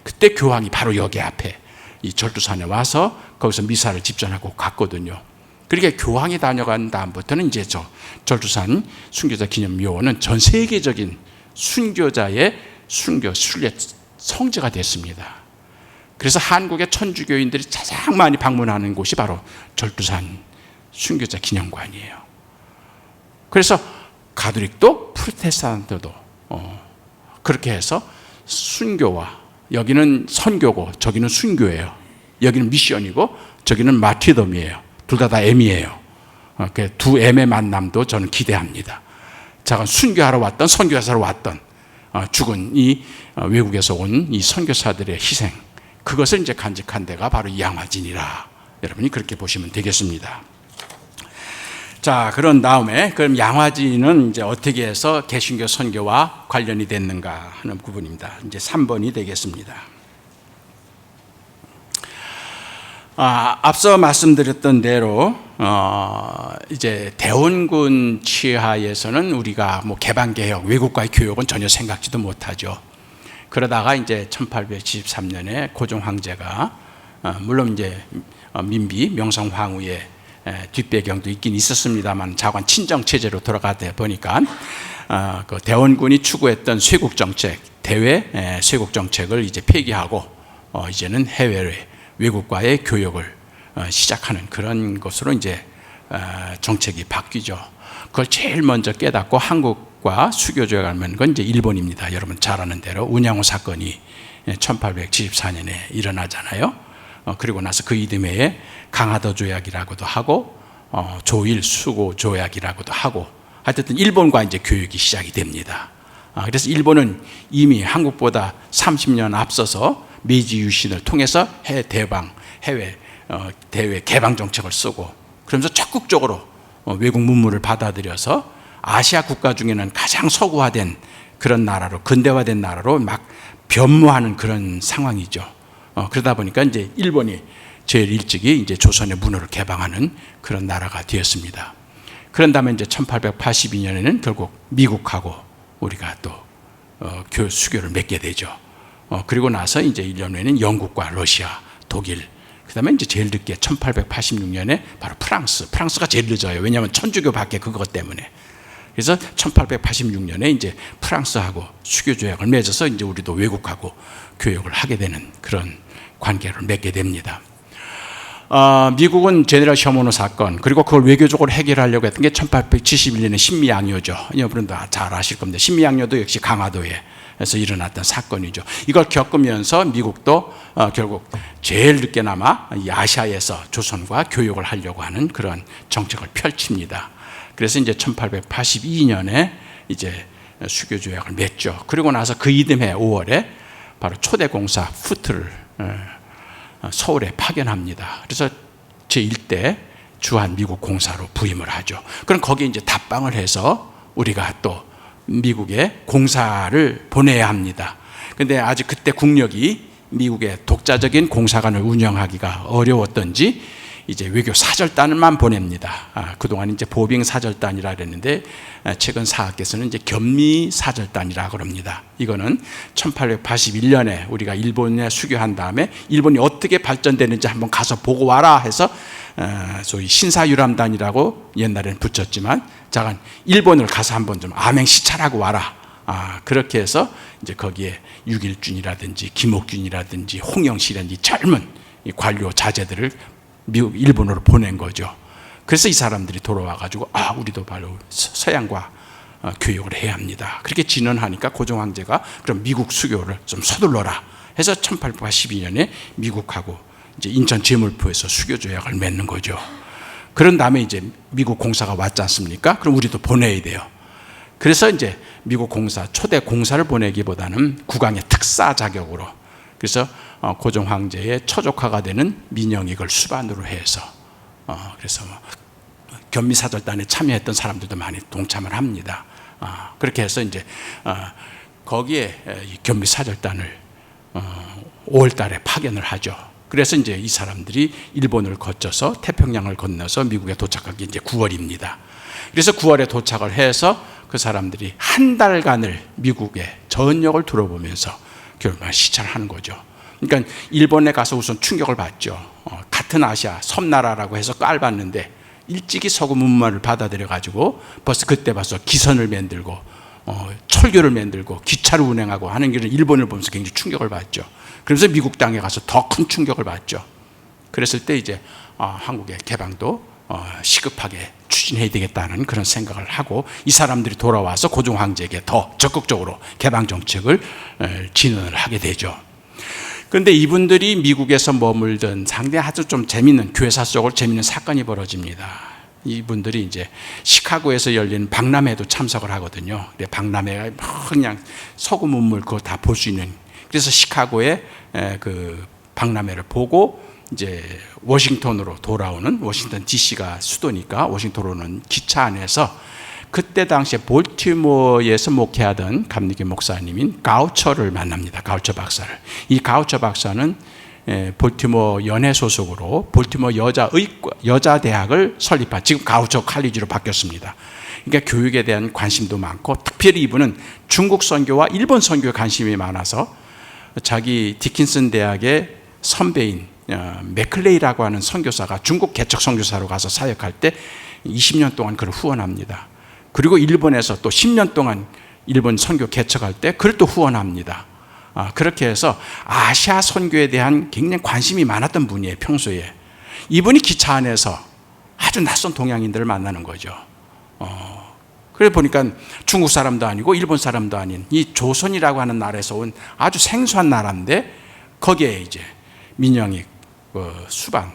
그때 교황이 바로 여기 앞에 이 절두산에 와서 거기서 미사를 집전하고 갔거든요. 그렇게 교황이 다녀간 다음부터는 이제 저 절두산 순교자 기념묘는 전 세계적인 순교자의 순교 순례 성지가 됐습니다. 그래서 한국의 천주교인들이 가장 많이 방문하는 곳이 바로 절두산 순교자 기념관이에요. 그래서 가톨릭도 프로테스탄트도 그렇게 해서 순교와, 여기는 선교고 저기는 순교예요. 여기는 미션이고 저기는 마티덤이에요. 둘 다 M이에요. 그 두 M의 만남도 저는 기대합니다. 자가 순교하러 왔던 선교사로 왔던 죽은 이 외국에서 온 이 선교사들의 희생, 그것을 이제 간직한 데가 바로 이 양화진이라 여러분이 그렇게 보시면 되겠습니다. 자, 그런 다음에 그럼 양화진은 이제 어떻게 해서 개신교 선교와 관련이 됐는가 하는 부분입니다. 이제 3번이 되겠습니다. 앞서 말씀드렸던 대로 이제 대원군 치하에서는 우리가 뭐 개방개혁, 외국과의 교역은 전혀 생각지도 못하죠. 그러다가 이제 1873년에 고종 황제가 물론 이제 민비 명성 황후의 뒷배경도 있긴 있었습니다만 자관 친정 체제로 돌아가다 보니까 그 대원군이 추구했던 쇄국 정책, 대외 쇄국 정책을 이제 폐기하고 이제는 해외 외국과의 교역을 시작하는 그런 것으로 이제 정책이 바뀌죠. 그걸 제일 먼저 깨닫고 한국과 수교조약을 맺은 건 이제 일본입니다. 여러분 잘 아는 대로 운양호 사건이 1874년에 일어나잖아요. 그리고 나서 그 이듬해에 강화도 조약이라고도 하고 조일 수고 조약이라고도 하고 하여튼 일본과 이제 교역이 시작이 됩니다. 그래서 일본은 이미 한국보다 30년 앞서서 메이지 유신을 통해서 해외 대외 개방 정책을 쓰고 그러면서 적극적으로 외국 문물을 받아들여서 아시아 국가 중에는 가장 서구화된 그런 나라로, 근대화된 나라로 막 변모하는 그런 상황이죠. 그러다 보니까 이제 일본이 제일 일찍이 이제 조선의 문호를 개방하는 그런 나라가 되었습니다. 그런 다음에 이제 1882년에는 결국 미국하고 우리가 또 수교를 맺게 되죠. 그리고 나서 이제 1년 후에는 영국과 러시아, 독일, 그 다음에 이제 제일 늦게 1886년에 바로 프랑스가 제일 늦어요. 왜냐하면 천주교 밖에 그것 때문에. 그래서 1886년에 이제 프랑스하고 수교 조약을 맺어서 이제 우리도 외국하고 교역을 하게 되는 그런 관계를 맺게 됩니다. 미국은 제네럴 셔먼호 사건, 그리고 그걸 외교적으로 해결하려고 했던 게 1871년에 신미양요죠. 여러분도 잘 아실 겁니다. 신미양요도 역시 강화도에서 일어났던 사건이죠. 이걸 겪으면서 미국도 결국 제일 늦게나마 이 아시아에서 조선과 교역을 하려고 하는 그런 정책을 펼칩니다. 그래서 이제 1882년에 이제 수교 조약을 맺죠. 그리고 나서 그 이듬해 5월에 바로 초대 공사 푸트를 서울에 파견합니다. 그래서 제1대 주한 미국 공사로 부임을 하죠. 그럼 거기에 이제 답방을 해서 우리가 또 미국에 공사를 보내야 합니다. 근데 아직 그때 국력이 미국의 독자적인 공사관을 운영하기가 어려웠던지 이제 외교 사절단만 보냅니다. 그동안 이제 보빙 사절단이라 그랬는데 최근 사학계에서는 이제 겸미 사절단이라고 합니다. 이거는 1881년에 우리가 일본에 수교한 다음에 일본이 어떻게 발전되는지 한번 가서 보고 와라 해서 소위 신사유람단이라고 옛날에는 붙였지만 잠깐 일본을 가서 한번 좀 암행 시찰하고 와라. 그렇게 해서 이제 거기에 육일준이라든지 김옥균이라든지 홍영실이라든지 젊은 이 관료 자제들을 미국, 일본으로 보낸 거죠. 그래서 이 사람들이 돌아와가지고 우리도 바로 서양과 교역을 해야 합니다. 그렇게 진언하니까 고종 황제가 그럼 미국 수교를 좀 서둘러라 해서 1882년에 미국하고 이제 인천 제물포에서 수교 조약을 맺는 거죠. 그런 다음에 이제 미국 공사가 왔지 않습니까? 그럼 우리도 보내야 돼요. 그래서 이제 미국 공사, 초대 공사를 보내기보다는 국왕의 특사 자격으로, 그래서 고종 황제의 처조카가 되는 민영익을 수반으로 해서 그래서 겸미사절단에 참여했던 사람들도 많이 동참을 합니다. 그렇게 해서 이제 거기에 겸미사절단을 5월 달에 파견을 하죠. 그래서 이제 이 사람들이 일본을 거쳐서 태평양을 건너서 미국에 도착한 게 이제 9월입니다. 그래서 9월에 도착을 해서 그 사람들이 한 달간을 미국의 전역을 둘러보면서 결국 시찰하는 거죠. 그러니까 일본에 가서 우선 충격을 받죠. 같은 아시아 섬나라라고 해서 깔봤는데 일찍이 서구 문물을 받아들여 가지고 벌써 그때 봐서 기선을 만들고 철교를 만들고 기차를 운행하고 하는 길은 일본을 보면서 굉장히 충격을 받죠. 그래서 미국 땅에 가서 더 큰 충격을 받죠. 그랬을 때 이제 한국의 개방도 시급하게 추진해야 되겠다는 그런 생각을 하고 이 사람들이 돌아와서 고종 황제에게 더 적극적으로 개방 정책을 진언을 하게 되죠. 그런데 이분들이 미국에서 머물던 상당히 아주 좀 재밌는 교회사 속으로 재밌는 사건이 벌어집니다. 이분들이 이제 시카고에서 열린 박람회도 참석을 하거든요. 박람회가 그냥 소금 운물 그거 다 볼 수 있는. 그래서 시카고에 그 박람회를 보고 이제 워싱턴으로 돌아오는, 워싱턴 DC가 수도니까 워싱턴으로는 기차 안에서 그때 당시에 볼티모어에서 목회하던 감리교 목사님인 가우처를 만납니다. 가우처 박사를. 이 가우처 박사는 볼티모어 연해 소속으로 볼티모어 여자 대학을 설립한, 지금 가우처 칼리지로 바뀌었습니다. 그러니까 교육에 대한 관심도 많고, 특별히 이분은 중국 선교와 일본 선교에 관심이 많아서 자기 디킨슨 대학의 선배인 맥클레이라고 하는 선교사가 중국 개척 선교사로 가서 사역할 때 20년 동안 그를 후원합니다. 그리고 일본에서 또 10년 동안 일본 선교 개척할 때 그를 또 후원합니다. 그렇게 해서 아시아 선교에 대한 굉장히 관심이 많았던 분이에요. 평소에 이분이 기차 안에서 아주 낯선 동양인들을 만나는 거죠. 그래 보니까 중국 사람도 아니고 일본 사람도 아닌 이 조선이라고 하는 나라에서 온 아주 생소한 나라인데, 거기에 이제 민영익 수반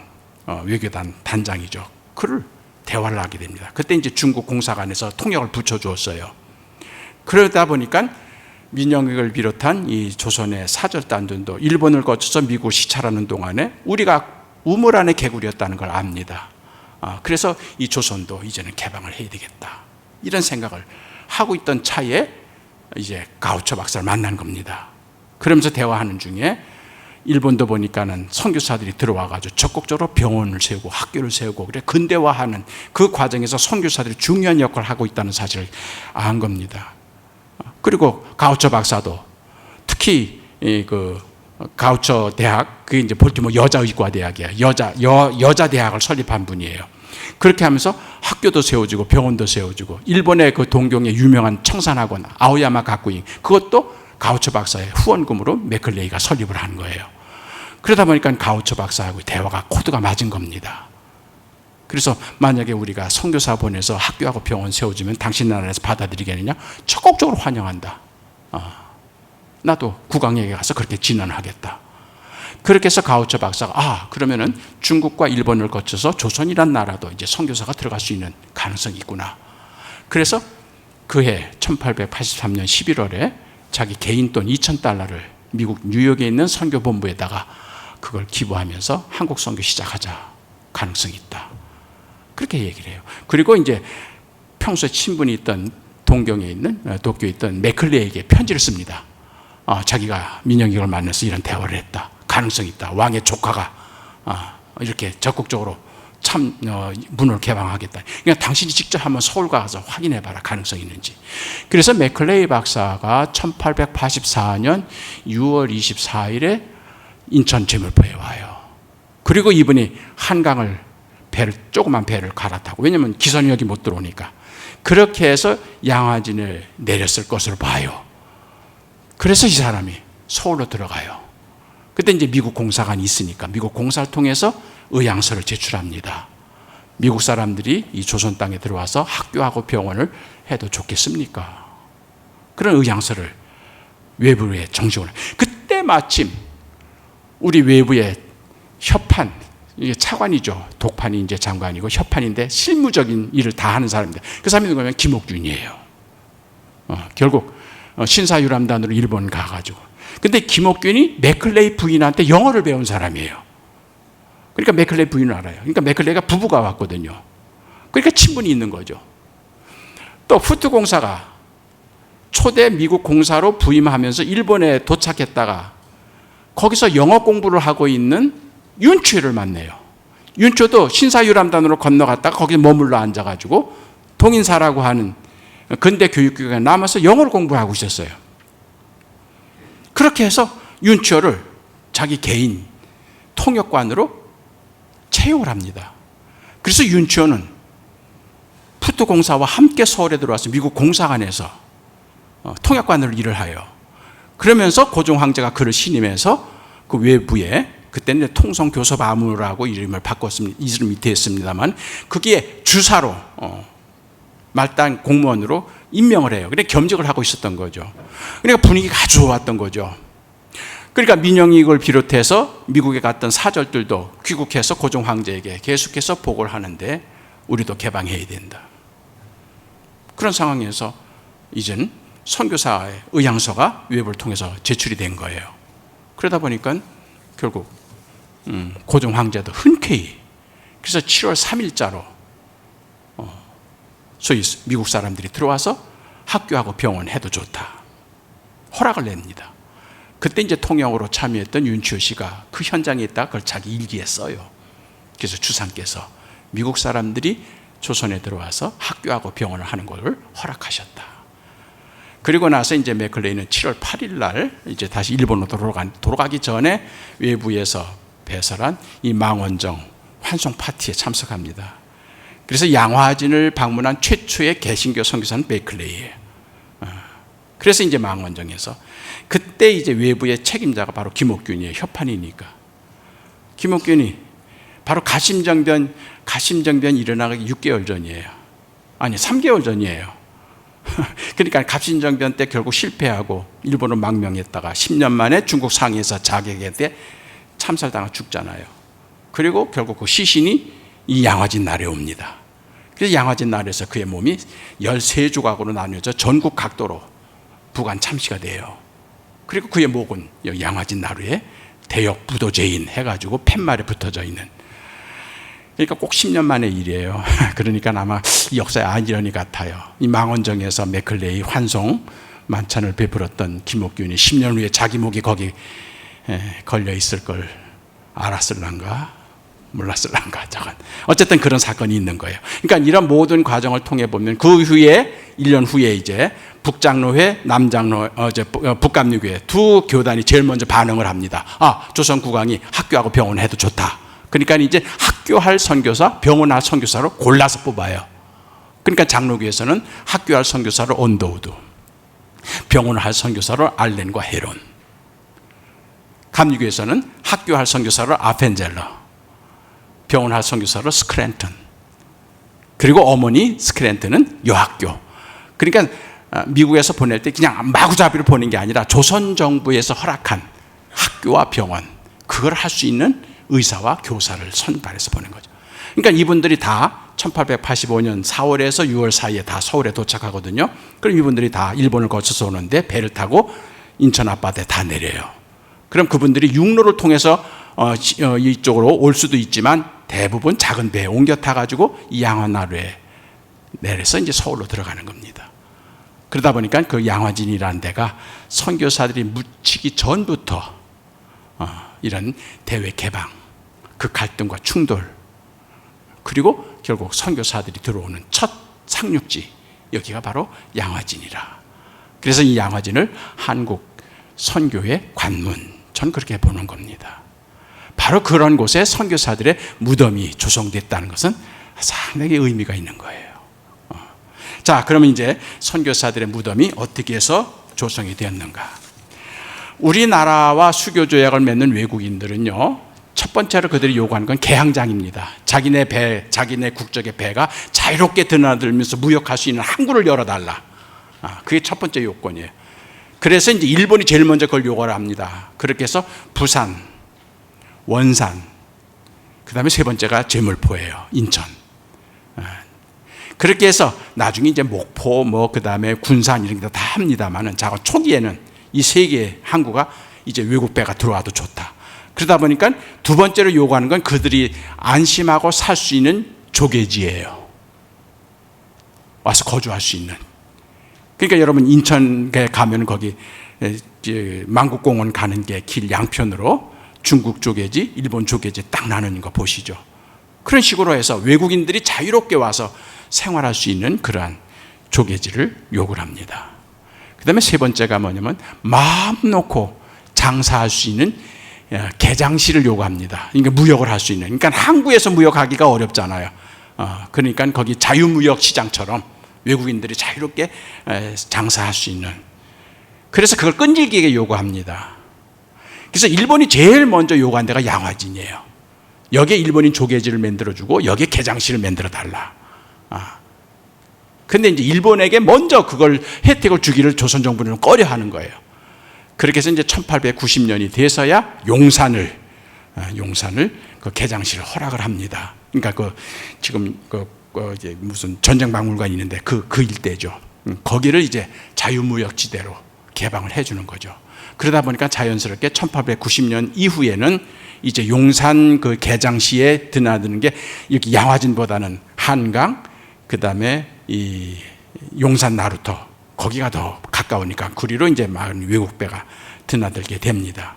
외교단 단장이죠. 그를 대화를 하게 됩니다. 그때 이제 중국 공사관에서 통역을 붙여주었어요. 그러다 보니까 민영익을 비롯한 이 조선의 사절단들도 일본을 거쳐서 미국 시찰하는 동안에 우리가 우물 안의 개구리였다는 걸 압니다. 그래서 이 조선도 이제는 개방을 해야 되겠다, 이런 생각을 하고 있던 차에 이제 가우처 박사를 만난 겁니다. 그러면서 대화하는 중에 일본도 보니까는 선교사들이 들어와가지고 적극적으로 병원을 세우고 학교를 세우고 그래 근대화하는 그 과정에서 선교사들이 중요한 역할을 하고 있다는 사실을 안 겁니다. 그리고 가우처 박사도 특히 그 가우처 대학, 그게 이제 볼티모어 여자의과 대학이에요. 여자 대학을 설립한 분이에요. 그렇게 하면서 학교도 세워지고 병원도 세워지고, 일본의 그 동경의 유명한 청산학원 아오야마 가쿠인, 그것도 가우처 박사의 후원금으로 맥클레이가 설립을 한 거예요. 그러다 보니까 가우처 박사하고 대화가 코드가 맞은 겁니다. 그래서 만약에 우리가 선교사 보내서 학교하고 병원 세워주면 당신 나라에서 받아들이겠느냐? 적극적으로 환영한다. 나도 국왕에게 가서 그렇게 진언하겠다. 그렇게 해서 가우처 박사가 그러면은 중국과 일본을 거쳐서 조선이란 나라도 이제 선교사가 들어갈 수 있는 가능성이 있구나. 그래서 그해 1883년 11월에 자기 개인 돈 $2,000를 미국 뉴욕에 있는 선교본부에다가 그걸 기부하면서 한국 선교 시작하자, 가능성이 있다, 그렇게 얘기를 해요. 그리고 이제 평소에 친분이 있던 동경에 있는, 도쿄에 있던 맥클레이에게 편지를 씁니다. 자기가 민영익을 만나서 이런 대화를 했다, 가능성이 있다, 왕의 조카가 이렇게 적극적으로 문을 개방하겠다. 그러니까 당신이 직접 한번 서울 가서 확인해봐라, 가능성이 있는지. 그래서 맥클레이 박사가 1884년 6월 24일에 인천 제물포에 와요. 그리고 이분이 한강을 조그만 배를 갈아타고, 왜냐하면 기선역이 못 들어오니까, 그렇게 해서 양화진을 내렸을 것으로 봐요. 그래서 이 사람이 서울로 들어가요. 그때 이제 미국 공사관이 있으니까 미국 공사를 통해서 의향서를 제출합니다. 미국 사람들이 이 조선 땅에 들어와서 학교하고 병원을 해도 좋겠습니까? 그런 의향서를 외부에 정식으로. 그때 마침 우리 외부의 협판, 이게 차관이죠. 독판이 이제 장관이고 협판인데 실무적인 일을 다 하는 사람입니다. 그 사람이 누구냐면 김옥균이에요. 결국 신사유람단으로 일본 가가지고. 근데 김옥균이 맥클레이 부인한테 영어를 배운 사람이에요. 그러니까 맥클레이 부인을 알아요. 그러니까 맥클레이가 부부가 왔거든요. 그러니까 친분이 있는 거죠. 또 후트 공사가 초대 미국 공사로 부임하면서 일본에 도착했다가 거기서 영어 공부를 하고 있는 윤초를 만나요. 윤초도 신사유람단으로 건너갔다가 거기에 머물러 앉아가지고 동인사라고 하는 근대 교육기관에 남아서 영어를 공부하고 있었어요. 그렇게 해서 윤초를 자기 개인 통역관으로 채용을 합니다. 그래서 윤초는 푸트공사와 함께 서울에 들어와서 미국 공사관에서 통역관으로 일을 해요. 그러면서 고종 황제가 그를 신임해서 그 외부에, 그때는 통성교섭아무라고 이름을 바꿨습니다. 이름 밑에 있습니다만, 그게 주사로 말단 공무원으로 임명을 해요. 그래 겸직을 하고 있었던 거죠. 그러니까 분위기가 아주 좋았던 거죠. 그러니까 민영익을 비롯해서 미국에 갔던 사절들도 귀국해서 고종 황제에게 계속해서 보고를 하는데 우리도 개방해야 된다. 그런 상황에서 이제는 선교사의 의향서가 외부를 통해서 제출이 된 거예요. 그러다 보니까 결국 고종 황제도 흔쾌히, 그래서 7월 3일자로 소위 미국 사람들이 들어와서 학교하고 병원 해도 좋다 허락을 냅니다. 그때 이제 통역으로 참여했던 윤치호 씨가 그 현장에 있다가 그걸 자기 일기에 써요. 그래서 주상께서 미국 사람들이 조선에 들어와서 학교하고 병원을 하는 것을 허락하셨다. 그리고 나서 이제 맥클레이는 7월 8일 날 이제 다시 일본으로 돌아가기 전에 외부에서 배설한 이 망원정 환송 파티에 참석합니다. 그래서 양화진을 방문한 최초의 개신교 선교사는 맥클레이예요. 그래서 이제 망원정에서 그때 이제 외부의 책임자가 바로 김옥균이에요. 협판이니까. 김옥균이 바로 가심정변 일어나기 6개월 전이에요. 아니 3개월 전이에요. 그러니까 가심정변 때 결국 실패하고 일본으로 망명했다가 10년 만에 중국 상해에서 자객에 참살당하 죽잖아요. 그리고 결국 그 시신이 이 양화진 날에 옵니다. 그래서 양화진 날에서 그의 몸이 13조각으로 나뉘어져 전국 각도로 부관 참시가 돼요. 그리고 그의 목은 양화진 나루에 대역 부도제인 해가지고 팻말에 붙어져 있는, 그러니까 꼭 10년 만의 일이에요. 그러니까 아마 이 역사의 아이러니 같아요. 이 망원정에서 맥클레이 환송 만찬을 베풀었던 김옥균이 10년 후에 자기 목이 거기 걸려 있을 걸 알았을란가 몰랐을란가. 어쨌든 그런 사건이 있는 거예요. 그러니까 이런 모든 과정을 통해 보면 그 후에 1년 후에 이제 북장로회, 남장로, 북감리교회 두 교단이 제일 먼저 반응을 합니다. 조선 국왕이 학교하고 병원 해도 좋다. 그러니까 이제 학교할 선교사, 병원할 선교사로 골라서 뽑아요. 그러니까 장로교에서는 학교할 선교사로 온도우드, 병원을 할 선교사로 알렌과 헤론, 감리교에서는 학교할 선교사로 아펜젤러, 병원할 선교사로 스크랜턴, 그리고 어머니 스크랜턴은 여학교. 그러니까 미국에서 보낼 때 그냥 마구잡이로 보낸 게 아니라 조선 정부에서 허락한 학교와 병원, 그걸 할 수 있는 의사와 교사를 선발해서 보낸 거죠. 그러니까 이분들이 다 1885년 4월에서 6월 사이에 다 서울에 도착하거든요. 그럼 이분들이 다 일본을 거쳐서 오는데 배를 타고 인천 앞바다에 다 내려요. 그럼 그분들이 육로를 통해서 이쪽으로 올 수도 있지만 대부분 작은 배에 옮겨 타가지고 이 양화나루에 내려서 이제 서울로 들어가는 겁니다. 그러다 보니까 그 양화진이라는 데가 선교사들이 묻히기 전부터 이런 대외 개방, 그 갈등과 충돌, 그리고 결국 선교사들이 들어오는 첫 상륙지, 여기가 바로 양화진이라. 그래서 이 양화진을 한국 선교의 관문, 전 그렇게 보는 겁니다. 바로 그런 곳에 선교사들의 무덤이 조성됐다는 것은 상당히 의미가 있는 거예요. 자, 그러면 이제 선교사들의 무덤이 어떻게 해서 조성이 되었는가? 우리나라와 수교 조약을 맺는 외국인들은요, 첫 번째로 그들이 요구하는 건 개항장입니다. 자기네 국적의 배가 자유롭게 드나들면서 무역할 수 있는 항구를 열어달라. 그게 첫 번째 요건이에요. 그래서 이제 일본이 제일 먼저 그걸 요구를 합니다. 그렇게 해서 부산, 원산, 그 다음에 세 번째가 제물포예요. 인천. 그렇게 해서 나중에 이제 목포, 그 다음에 군산 이런 게 다 합니다만은, 작은 초기에는 이 세 개의 항구가 이제 외국 배가 들어와도 좋다. 그러다 보니까 두 번째로 요구하는 건 그들이 안심하고 살 수 있는 조개지예요. 와서 거주할 수 있는. 그러니까 여러분 인천에 가면 거기 만국공원 가는 게 길 양편으로 중국 조개지, 일본 조개지 딱 나누는 거 보시죠. 그런 식으로 해서 외국인들이 자유롭게 와서 생활할 수 있는 그러한 조개지를 요구를 합니다. 그 다음에 세 번째가 뭐냐면 마음 놓고 장사할 수 있는 개장시를 요구합니다. 그러니까 무역을 할 수 있는. 그러니까 항구에서 무역하기가 어렵잖아요. 그러니까 거기 자유무역 시장처럼 외국인들이 자유롭게 장사할 수 있는. 그래서 그걸 끈질기게 요구합니다. 그래서 일본이 제일 먼저 요구한 데가 양화진이에요. 여기에 일본인 조개지를 만들어주고 여기에 개장시를 만들어 달라. 근데 이제 일본에게 먼저 그걸 혜택을 주기를 조선 정부는 꺼려 하는 거예요. 그렇게 해서 이제 1890년이 돼서야 용산을 그 개장시를 허락을 합니다. 그러니까 지금 이제 무슨 전쟁 박물관이 있는데 그 일대죠. 거기를 이제 자유무역지대로 개방을 해주는 거죠. 그러다 보니까 자연스럽게 1890년 이후에는 이제 용산 그 개장시에 드나드는 게 이렇게 양화진보다는 한강, 그 다음에 이 용산 나루터, 거기가 더 가까우니까 구리로 이제 많은 외국배가 드나들게 됩니다.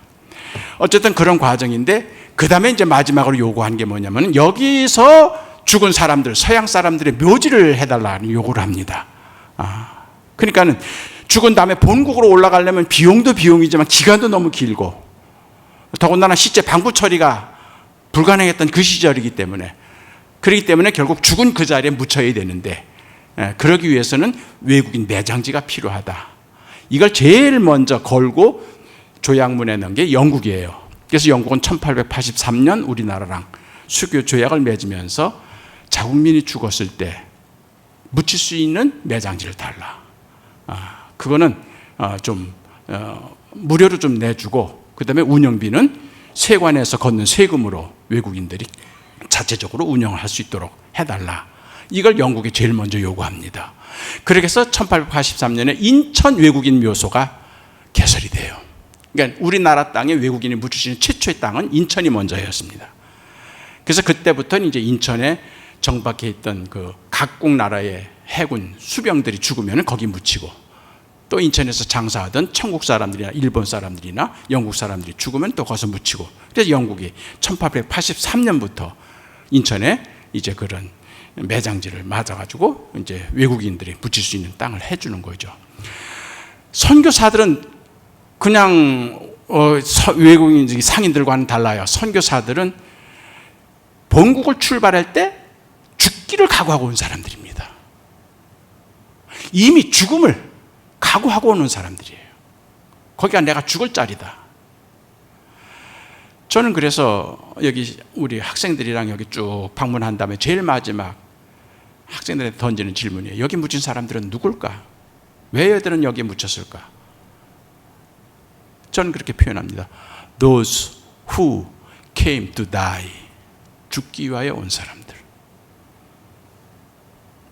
어쨌든 그런 과정인데, 그 다음에 이제 마지막으로 요구한 게 뭐냐면 여기서 죽은 사람들, 서양 사람들의 묘지를 해달라는 요구를 합니다. 그러니까는 죽은 다음에 본국으로 올라가려면 비용도 비용이지만 기간도 너무 길고, 더군다나 시체 방부 처리가 불가능했던 그 시절이기 때문에, 그렇기 때문에 결국 죽은 그 자리에 묻혀야 되는데, 그러기 위해서는 외국인 매장지가 필요하다. 이걸 제일 먼저 걸고 조약문에 넣은 게 영국이에요. 그래서 영국은 1883년 우리나라랑 수교 조약을 맺으면서 자국민이 죽었을 때 묻힐 수 있는 매장지를 달라. 그거는 좀 무료로 좀 내주고, 그 다음에 운영비는 세관에서 걷는 세금으로 외국인들이 자체적으로 운영을 할 수 있도록 해달라. 이걸 영국이 제일 먼저 요구합니다. 그래서 1883년에 인천 외국인 묘소가 개설이 돼요. 그러니까 우리나라 땅에 외국인이 묻힐 수 있는 최초의 땅은 인천이 먼저였습니다. 그래서 그때부터는 이제 인천에 정박해 있던 그 각국 나라의 해군 수병들이 죽으면 거기 묻히고, 또 인천에서 장사하던 천국 사람들이나 일본 사람들이나 영국 사람들이 죽으면 또 거기서 묻히고, 그래서 영국이 1883년부터 인천에 이제 그런 매장지를 맞아가지고 이제 외국인들이 묻힐 수 있는 땅을 해주는 거죠. 선교사들은 그냥 외국인 상인들과는 달라요. 선교사들은 본국을 출발할 때 죽기를 각오하고 온 사람들입니다. 이미 죽음을 각오하고 오는 사람들이에요. 거기가 내가 죽을 자리다. 저는 그래서 여기 우리 학생들이랑 여기 쭉 방문한 다음에 제일 마지막 학생들한테 던지는 질문이에요. 여기 묻힌 사람들은 누굴까? 왜 얘들은 여기에 묻혔을까? 저는 그렇게 표현합니다. Those who came to die. 죽기 위하여 온 사람들.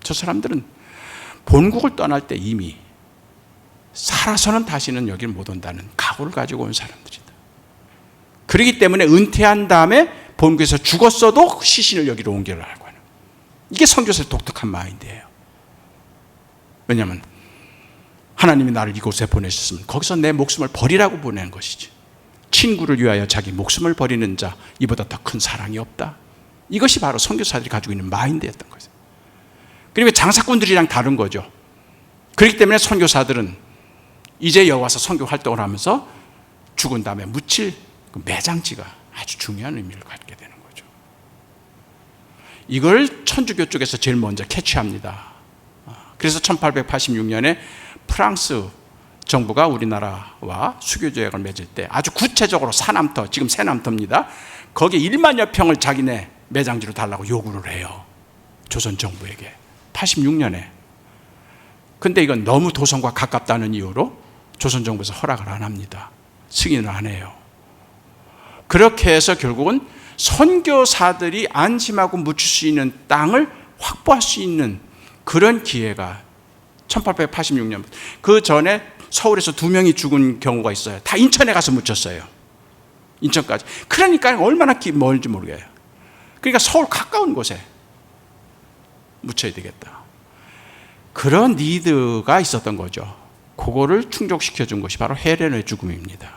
저 사람들은 본국을 떠날 때 이미 살아서는 다시는 여기를 못 온다는 각오를 가지고 온 사람들이다. 그렇기 때문에 은퇴한 다음에 본국에서 죽었어도 시신을 여기로 옮겨가려고 하는, 이게 선교사의 독특한 마인드예요. 왜냐하면 하나님이 나를 이곳에 보내셨으면 거기서 내 목숨을 버리라고 보내는 것이지, 친구를 위하여 자기 목숨을 버리는 자 이보다 더 큰 사랑이 없다. 이것이 바로 선교사들이 가지고 있는 마인드였던 거죠. 그리고 장사꾼들이랑 다른 거죠. 그렇기 때문에 선교사들은 이제 여기 와서 선교 활동을 하면서 죽은 다음에 묻힐 그 매장지가 아주 중요한 의미를 갖게 되는 거죠. 이걸 천주교 쪽에서 제일 먼저 캐치합니다. 그래서 1886년에 프랑스 정부가 우리나라와 수교조약을 맺을 때 아주 구체적으로 사남터, 지금 새남터입니다. 거기에 1만여 평을 자기네 매장지로 달라고 요구를 해요. 조선 정부에게. 86년에. 근데 이건 너무 도성과 가깝다는 이유로 조선 정부에서 허락을 안 합니다. 승인을 안 해요. 그렇게 해서 결국은 선교사들이 안심하고 묻힐 수 있는 땅을 확보할 수 있는 그런 기회가 1886년, 그 전에 서울에서 2명이 죽은 경우가 있어요. 다 인천에 가서 묻혔어요. 인천까지. 그러니까 얼마나 멀지 모르겠어요. 그러니까 서울 가까운 곳에 묻혀야 되겠다. 그런 니드가 있었던 거죠. 그거를 충족시켜 준 것이 바로 헤렌의 죽음입니다.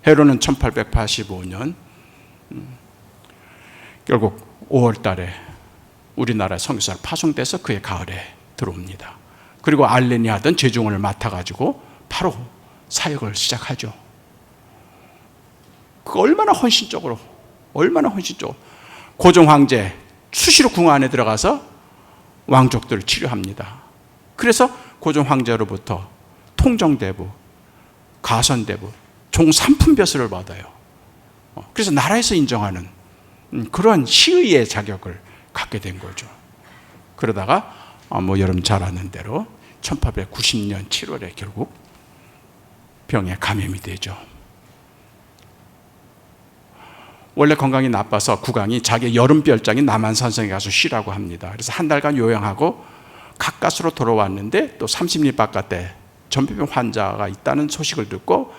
헤론은 1885년 결국 5월 달에 우리나라에 선교사를 파송돼서 그의 가을에 들어옵니다. 그리고 알렌이 하던 제중원을 맡아가지고 바로 사역을 시작하죠. 그 얼마나 헌신적으로 고종 황제 수시로 궁 안에 들어가서 왕족들을 치료합니다. 그래서 고종 황제로부터 통정대부, 가선대부, 종 3품벼슬을 받아요. 그래서 나라에서 인정하는 그런 시의의 자격을 갖게 된 거죠. 그러다가 여러분 잘 아는 대로 1890년 7월에 결국 병에 감염이 되죠. 원래 건강이 나빠서 국왕이 자기 여름별장인 남한산성에 가서 쉬라고 합니다. 그래서 한 달간 요양하고 가까스로 돌아왔는데 또 30리 바깥에 전폐병 환자가 있다는 소식을 듣고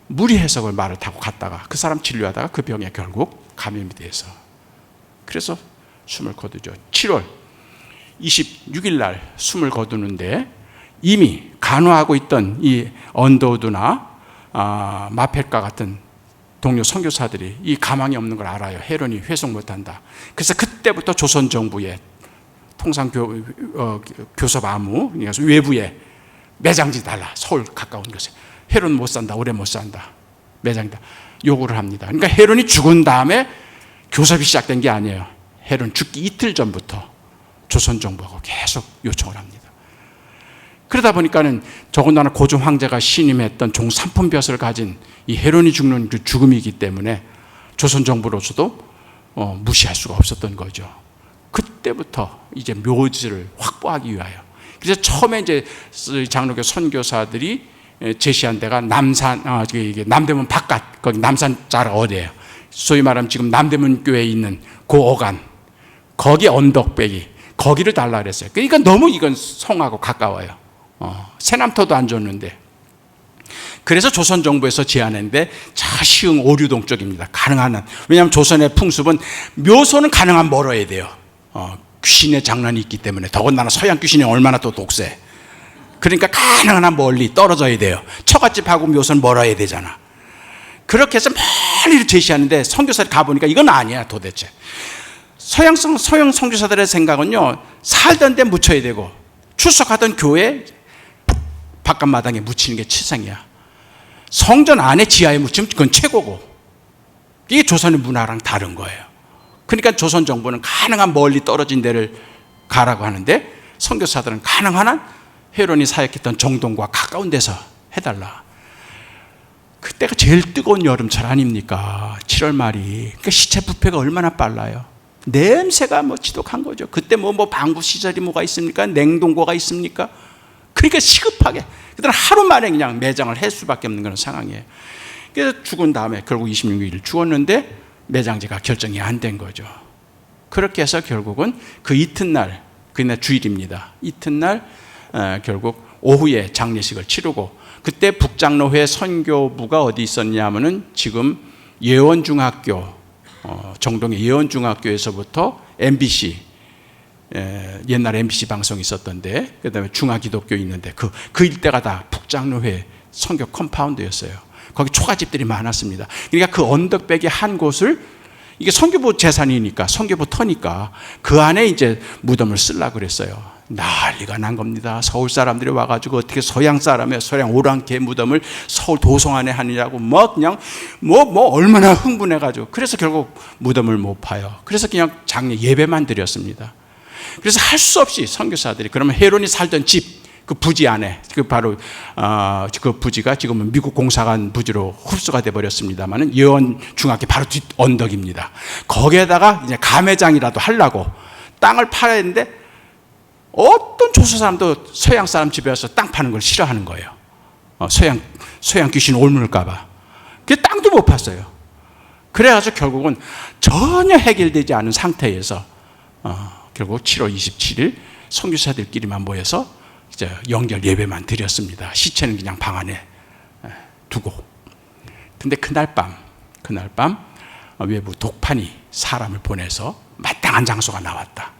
무리해서 그 말을 타고 갔다가 그 사람 진료하다가 그 병에 결국 감염이 돼서 그래서 숨을 거두죠. 7월 26일 날 숨을 거두는데 이미 간호하고 있던 이 언더우드나 마펠과 같은 동료 선교사들이 이 가망이 없는 걸 알아요. 헤론이 회복 못한다. 그래서 그때부터 조선 정부의 통상 교섭 암무, 외부에 매장지 달라. 서울 가까운 곳에 헤론 못 산다. 오래 못 산다. 매장이다. 요구를 합니다. 그러니까 헤론이 죽은 다음에 교섭이 시작된 게 아니에요. 헤론 죽기 이틀 전부터 조선 정부하고 계속 요청을 합니다. 그러다 보니까는 더군다나 고종 황제가 신임했던 종삼품벼슬을 가진 이 헤론이 죽는 그 죽음이기 때문에 조선 정부로서도 무시할 수가 없었던 거죠. 그때부터 이제 묘지를 확보하기 위하여. 그래서 처음에 이제 장로교 선교사들이 제시한 데가 남대문 바깥, 거기 남산자락 어디예요? 소위 말하면 지금 남대문 교회에 있는 그 어간, 거기 언덕배기, 거기를 달라 그랬어요. 그러니까 너무 이건 성하고 가까워요. 세남터도 안 줬는데. 그래서 조선 정부에서 제안했는데 시흥 오류동 쪽입니다. 가능한 한. 왜냐하면 조선의 풍습은 묘소는 가능한 멀어야 돼요. 귀신의 장난이 있기 때문에. 더군다나 서양 귀신이 얼마나 또 독세. 그러니까 가능한 한 멀리 떨어져야 돼요. 처갓집하고 묘소는 멀어야 되잖아. 그렇게 해서 멀리 제시하는데 선교사들이 가보니까 이건 아니야 도대체. 서양 선교사들의 생각은요, 살던 데 묻혀야 되고 출석하던 교회 바깥마당에 묻히는 게 치상이야. 성전 안에 지하에 묻히면 그건 최고고. 이게 조선의 문화랑 다른 거예요. 그러니까 조선 정부는 가능한 멀리 떨어진 데를 가라고 하는데 선교사들은 가능한 한 헤론이 사역했던 정동과 가까운 데서 해달라. 그때가 제일 뜨거운 여름철 아닙니까? 7월 말이. 그러니까 시체 부패가 얼마나 빨라요. 냄새가 지독한 거죠. 그때 방부 시설이 뭐가 있습니까? 냉동고가 있습니까? 그러니까 시급하게 그들은 하루 만에 그냥 매장을 할 수밖에 없는 그런 상황이에요. 그래서 죽은 다음에 결국 26일 죽었는데 매장지가 결정이 안 된 거죠. 그렇게 해서 결국은 그 이튿날, 그날 주일입니다. 이튿날 결국 오후에 장례식을 치르고, 그때 북장로회 선교부가 어디 있었냐면은 지금 예원중학교, 정동의 예원중학교에서부터 MBC, 옛날 MBC 방송이 있었던데, 그 다음에 중화기독교 있는데 그 일대가 다 북장로회 선교 컴파운드였어요. 거기 초가집들이 많았습니다. 그러니까 그 언덕배기 한 곳을, 이게 선교부 재산이니까, 선교부 터니까 그 안에 이제 무덤을 쓰려고 그랬어요. 난리가 난 겁니다. 서울 사람들이 와가지고 어떻게 서양 사람의 서양 오랑캐 무덤을 서울 도성 안에 하느냐고 그냥 얼마나 흥분해가지고. 그래서 결국 무덤을 못 파요. 그래서 그냥 장례 예배만 드렸습니다. 그래서 할 수 없이 선교사들이, 그러면 헤론이 살던 집, 그 부지 안에, 바로 그 부지가 지금은 미국 공사관 부지로 흡수가 돼 버렸습니다만은 예원 중학교 바로 뒷 언덕입니다. 거기에다가 이제 가매장이라도 하려고 땅을 팔아야 했는데, 어떤 조선 사람도 서양 사람 집에 와서 땅 파는 걸 싫어하는 거예요. 서양 귀신 옮을까봐. 그 땅도 못 팠어요. 그래가지고 결국은 전혀 해결되지 않은 상태에서 결국 7월 27일 선교사들끼리만 모여서 이제 영절 예배만 드렸습니다. 시체는 그냥 방 안에 두고. 근데 그날 밤 외부 독판이 사람을 보내서 마땅한 장소가 나왔다.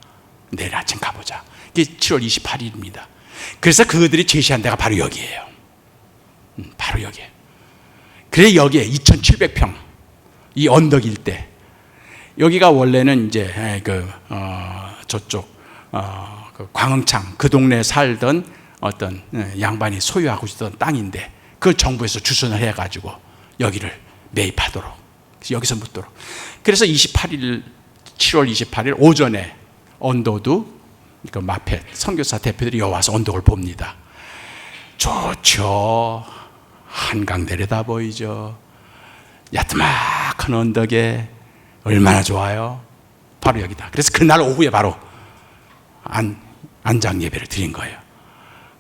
내일 아침 가보자. 이게 7월 28일입니다. 그래서 그들이 제시한 데가 바로 여기예요. 바로 여기에. 그래 여기에 2,700평 이 언덕 일대. 여기가 원래는 이제 저쪽 그 광흥창 그 동네에 살던 어떤 양반이 소유하고 있었던 땅인데, 그걸 정부에서 주선을 해가지고 여기를 매입하도록, 여기서 묻도록. 그래서 7월 28일 오전에 언도도 그 마펫 선교사 대표들이 여기 와서 언덕을 봅니다. 좋죠. 한강 내려다 보이죠. 야트막한 언덕에 얼마나 좋아요. 바로 여기다. 그래서 그날 오후에 바로 안장 예배를 드린 거예요.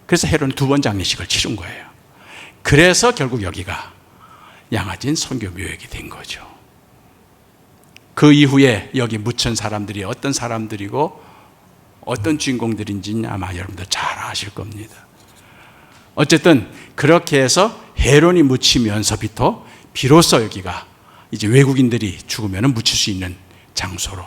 그래서 헤론은 2번 장례식을 치른 거예요. 그래서 결국 여기가 양화진 선교묘역이 된 거죠. 그 이후에 여기 묻힌 사람들이 어떤 사람들이고 어떤 주인공들인지는 아마 여러분들 잘 아실 겁니다. 어쨌든 그렇게 해서 헤론이 묻히면서부터 비로소 여기가 이제 외국인들이 죽으면 묻힐 수 있는 장소로,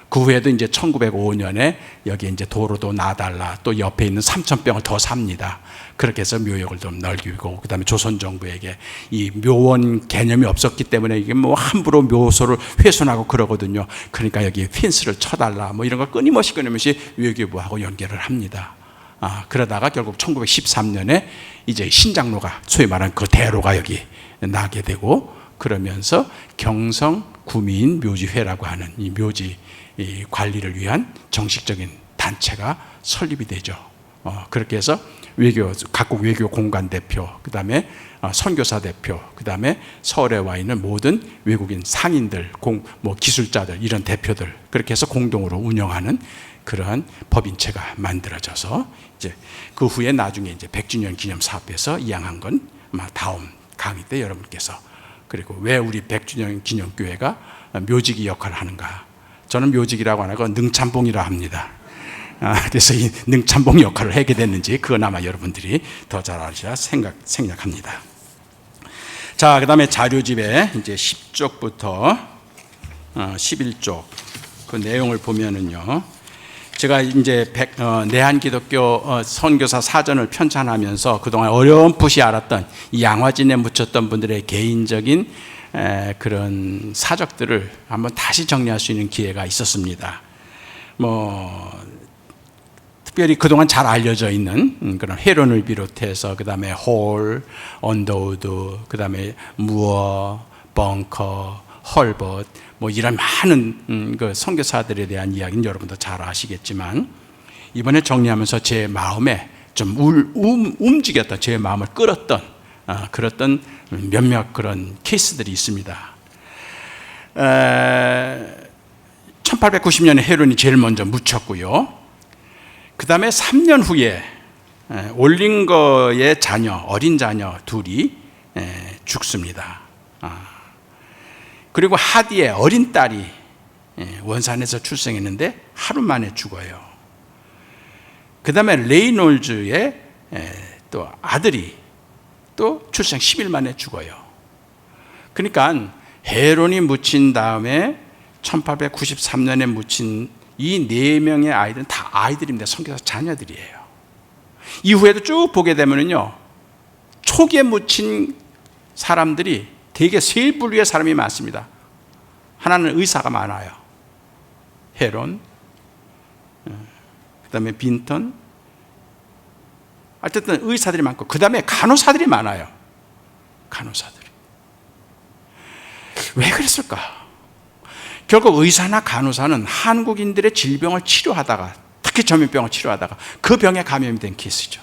그 후에도 이제 1905년에 여기 이제 도로도 나달라, 또 옆에 있는 삼천병을 더 삽니다. 그렇게 해서 묘역을 좀 넓히고, 그 다음에 조선 정부에게 이 묘원 개념이 없었기 때문에 이게 뭐 함부로 묘소를 훼손하고 그러거든요. 그러니까 여기 펜스를 쳐달라, 뭐 이런 걸 끊임없이 외교부하고 연결을 합니다. 그러다가 결국 1913년에 이제 신장로가, 소위 말하는 그 대로가 여기 나게 되고, 그러면서 경성 구민 묘지회라고 하는 이 묘지 관리를 위한 정식적인 단체가 설립이 되죠. 그렇게 해서 각국 외교 공관 대표, 그 다음에 선교사 대표, 그 다음에 서울에 와 있는 모든 외국인 상인들, 기술자들, 이런 대표들, 그렇게 해서 공동으로 운영하는 그러한 법인체가 만들어져서, 이제 그 후에 나중에 이제 100주년 기념 사업에서 이양한 건 아마 다음 강의 때 여러분께서, 그리고 왜 우리 100주년 기념교회가 묘지기 역할을 하는가. 저는 묘지기라고 안 하고 능참봉이라 합니다. 그래서 이 능참봉 역할을 하게 됐는지 그건 아마 여러분들이 더 잘 아셔야 생각합니다. 자, 그 다음에 자료집에 이제 10쪽부터 11쪽 그 내용을 보면은요, 제가 이제 내한기독교 선교사 사전을 편찬하면서 그동안 어렴풋이 알았던 이 양화진에 묻혔던 분들의 개인적인 그런 사적들을 한번 다시 정리할 수 있는 기회가 있었습니다. 특별히 그동안 잘 알려져 있는 그런 헤론을 비롯해서, 그 다음에 홀, 언더우드, 그 다음에 무어, 벙커, 헐벗, 이런 많은 그 선교사들에 대한 이야기는 여러분도 잘 아시겠지만, 이번에 정리하면서 제 마음에 좀 움직였다, 제 마음을 끌었던 그랬던 몇몇 그런 케이스들이 있습니다. 1890년에 헤론이 제일 먼저 묻혔고요. 그 다음에 3년 후에 올링거의 어린 자녀 둘이 죽습니다. 그리고 하디의 어린 딸이 원산에서 출생했는데 하루 만에 죽어요. 그 다음에 레이놀즈의 또 아들이 또 출생 10일 만에 죽어요. 그러니까 헤론이 묻힌 다음에 1893년에 묻힌 이 4명의 아이들은 다 아이들입니다. 선교사 자녀들이에요. 이후에도 쭉 보게 되면요, 초기에 묻힌 사람들이 대개 3부류의 사람이 많습니다. 하나는 의사가 많아요. 헤론, 그 다음에 빈턴, 어쨌든 의사들이 많고, 그 다음에 간호사들이 많아요. 간호사들이. 왜 그랬을까? 결국 의사나 간호사는 한국인들의 질병을 치료하다가, 특히 전염병을 치료하다가 그 병에 감염이 된 케이스죠.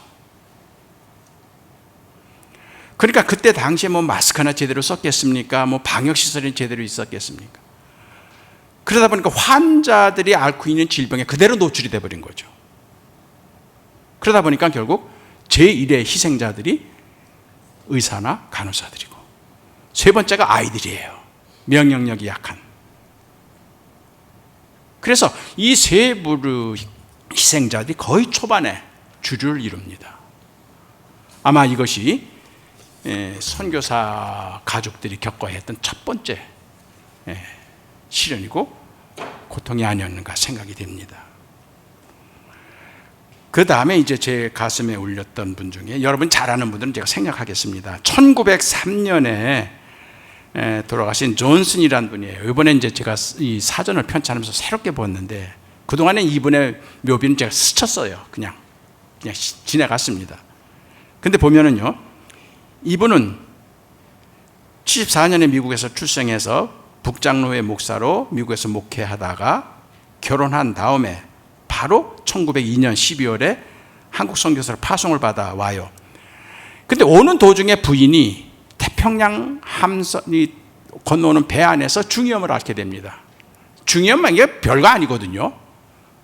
그러니까 그때 당시에 마스크나 제대로 썼겠습니까? 방역시설이 제대로 있었겠습니까? 그러다 보니까 환자들이 앓고 있는 질병에 그대로 노출이 돼버린 거죠. 그러다 보니까 결국 제1의 희생자들이 의사나 간호사들이고, 세 번째가 아이들이에요. 면역력이 약한. 그래서 이 세 부류 희생자들이 거의 초반에 주를 이룹니다. 아마 이것이 선교사 가족들이 겪어야 했던 첫 번째 시련이고 고통이 아니었는가 생각이 됩니다. 그 다음에 이제 제 가슴에 울렸던 분 중에, 여러분 잘 아는 분들은 제가 생략하겠습니다. 1903년에 돌아가신 존슨이라는 분이에요. 이번에 이제 제가 이 사전을 편찬하면서 새롭게 보았는데, 그동안에 이분의 묘비는 제가 스쳤어요. 그냥 지나갔습니다. 근데 보면은요, 이분은 74년에 미국에서 출생해서 북장로회 목사로 미국에서 목회하다가 결혼한 다음에 바로 1902년 12월에 한국 선교사로 파송을 받아 와요. 근데 오는 도중에 부인이 태평양 함선이 건너오는 배 안에서 중이염을 앓게 됩니다. 중이염만 이게 별거 아니거든요.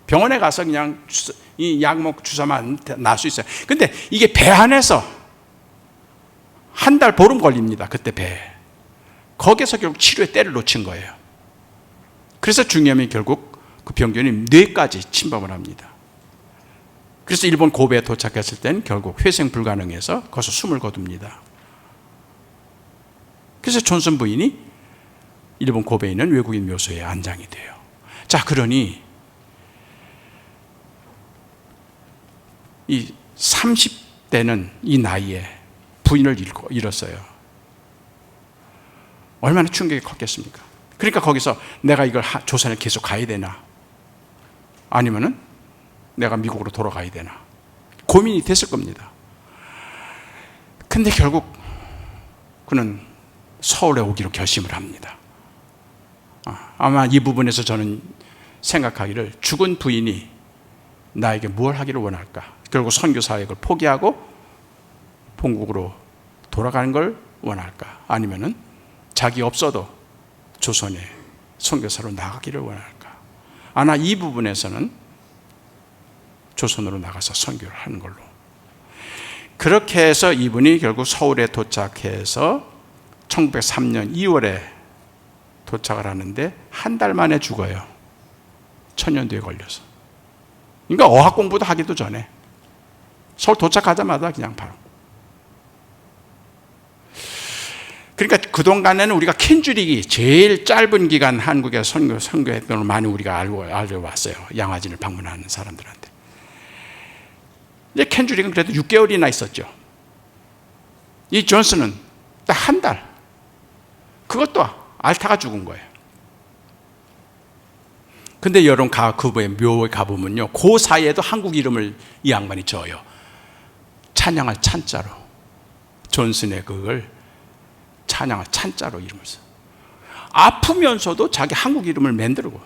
병원에 가서 그냥 이 약목 주사만 날 수 있어요. 근데 이게 배 안에서 한 달 보름 걸립니다. 그때 배에. 거기서 결국 치료에 때를 놓친 거예요. 그래서 중염이 결국 그 병균이 뇌까지 침범을 합니다. 그래서 일본 고베에 도착했을 땐 결국 회생 불가능해서 거기서 숨을 거둡니다. 그래서 존슨 부인이 일본 고베에 있는 외국인 묘소에 안장이 돼요. 자, 그러니 이 30대는 이 나이에 부인을 잃었어요. 얼마나 충격이 컸겠습니까? 그러니까 거기서 내가 이걸 조선에 계속 가야 되나? 아니면은 내가 미국으로 돌아가야 되나? 고민이 됐을 겁니다. 근데 결국 그는 서울에 오기로 결심을 합니다. 아마 이 부분에서 저는 생각하기를 죽은 부인이 나에게 뭘 하기를 원할까? 결국 선교 사역을 포기하고 본국으로 돌아가는 걸 원할까? 아니면은 자기 없어도 조선에 선교사로 나가기를 원할까? 아마 이 부분에서는 조선으로 나가서 선교를 하는 걸로. 그렇게 해서 이분이 결국 서울에 도착해서 1903년 2월에 도착을 하는데 한 달 만에 죽어요. 천연두에 걸려서. 그러니까 어학 공부도 하기도 전에 서울 도착하자마자 그냥 바로. 그러니까 그동안에는 우리가 캔주릭이 제일 짧은 기간 한국에 선교했던 걸 많이 우리가 알고 왔어요. 양화진을 방문하는 사람들한테. 이제 캔주릭은 그래도 6개월이나 있었죠. 이 존슨은 딱 한 달. 그것도 앓다가 죽은 거예요. 근데 여러분 그분의 묘에 가보면요, 그 사이에도 한국 이름을 이 양반이 지어요. 찬양할 찬자로. 존슨의 그걸 찬양할 찬자로 이름을 써. 아프면서도 자기 한국 이름을 만들고.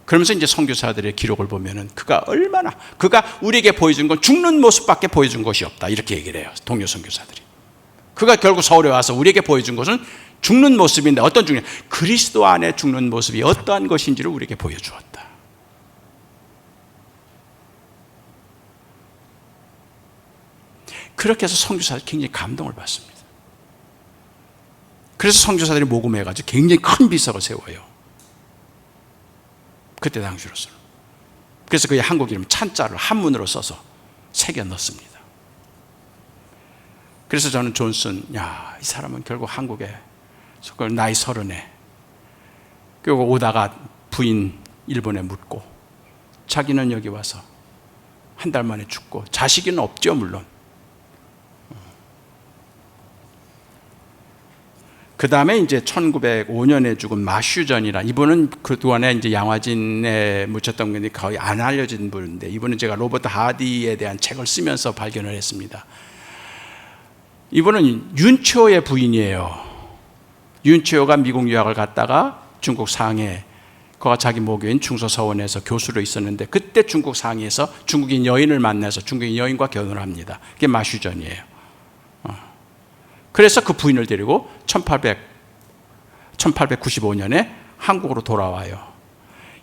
그러면서 이제 선교사들의 기록을 보면은 그가 우리에게 보여준 건 죽는 모습밖에 보여준 것이 없다, 이렇게 얘기를 해요, 동료 선교사들이. 그가 결국 서울에 와서 우리에게 보여준 것은 죽는 모습인데, 어떤 죽는, 그리스도 안에 죽는 모습이 어떠한 것인지를 우리에게 보여주었다. 그렇게 해서 선교사들이 굉장히 감동을 받습니다. 그래서 선교사들이 모금해가지고 굉장히 큰 비석을 세워요. 그때 당시로서는. 그래서 그의 한국 이름 찬자를 한문으로 써서 새겨 넣습니다. 그래서 저는 존슨, 이 사람은 결국 한국에 나이 30에 그리고 오다가 부인 일본에 묻고 자기는 여기 와서 한 달 만에 죽고 자식은 없죠, 물론. 그 다음에 이제 1905년에 죽은 마슈전이라, 이분은 그동안에 이제 양화진에 묻혔던 건데 거의 안 알려진 분인데, 이분은 제가 로버트 하디에 대한 책을 쓰면서 발견을 했습니다. 이분은 윤치호의 부인이에요. 윤치호가 미국 유학을 갔다가 중국 상해, 그가 자기 모교인 중서서원에서 교수로 있었는데, 그때 중국 상해에서 중국인 여인을 만나서 중국인 여인과 결혼을 합니다. 그게 마슈전이에요. 그래서 그 부인을 데리고 1895년에 한국으로 돌아와요.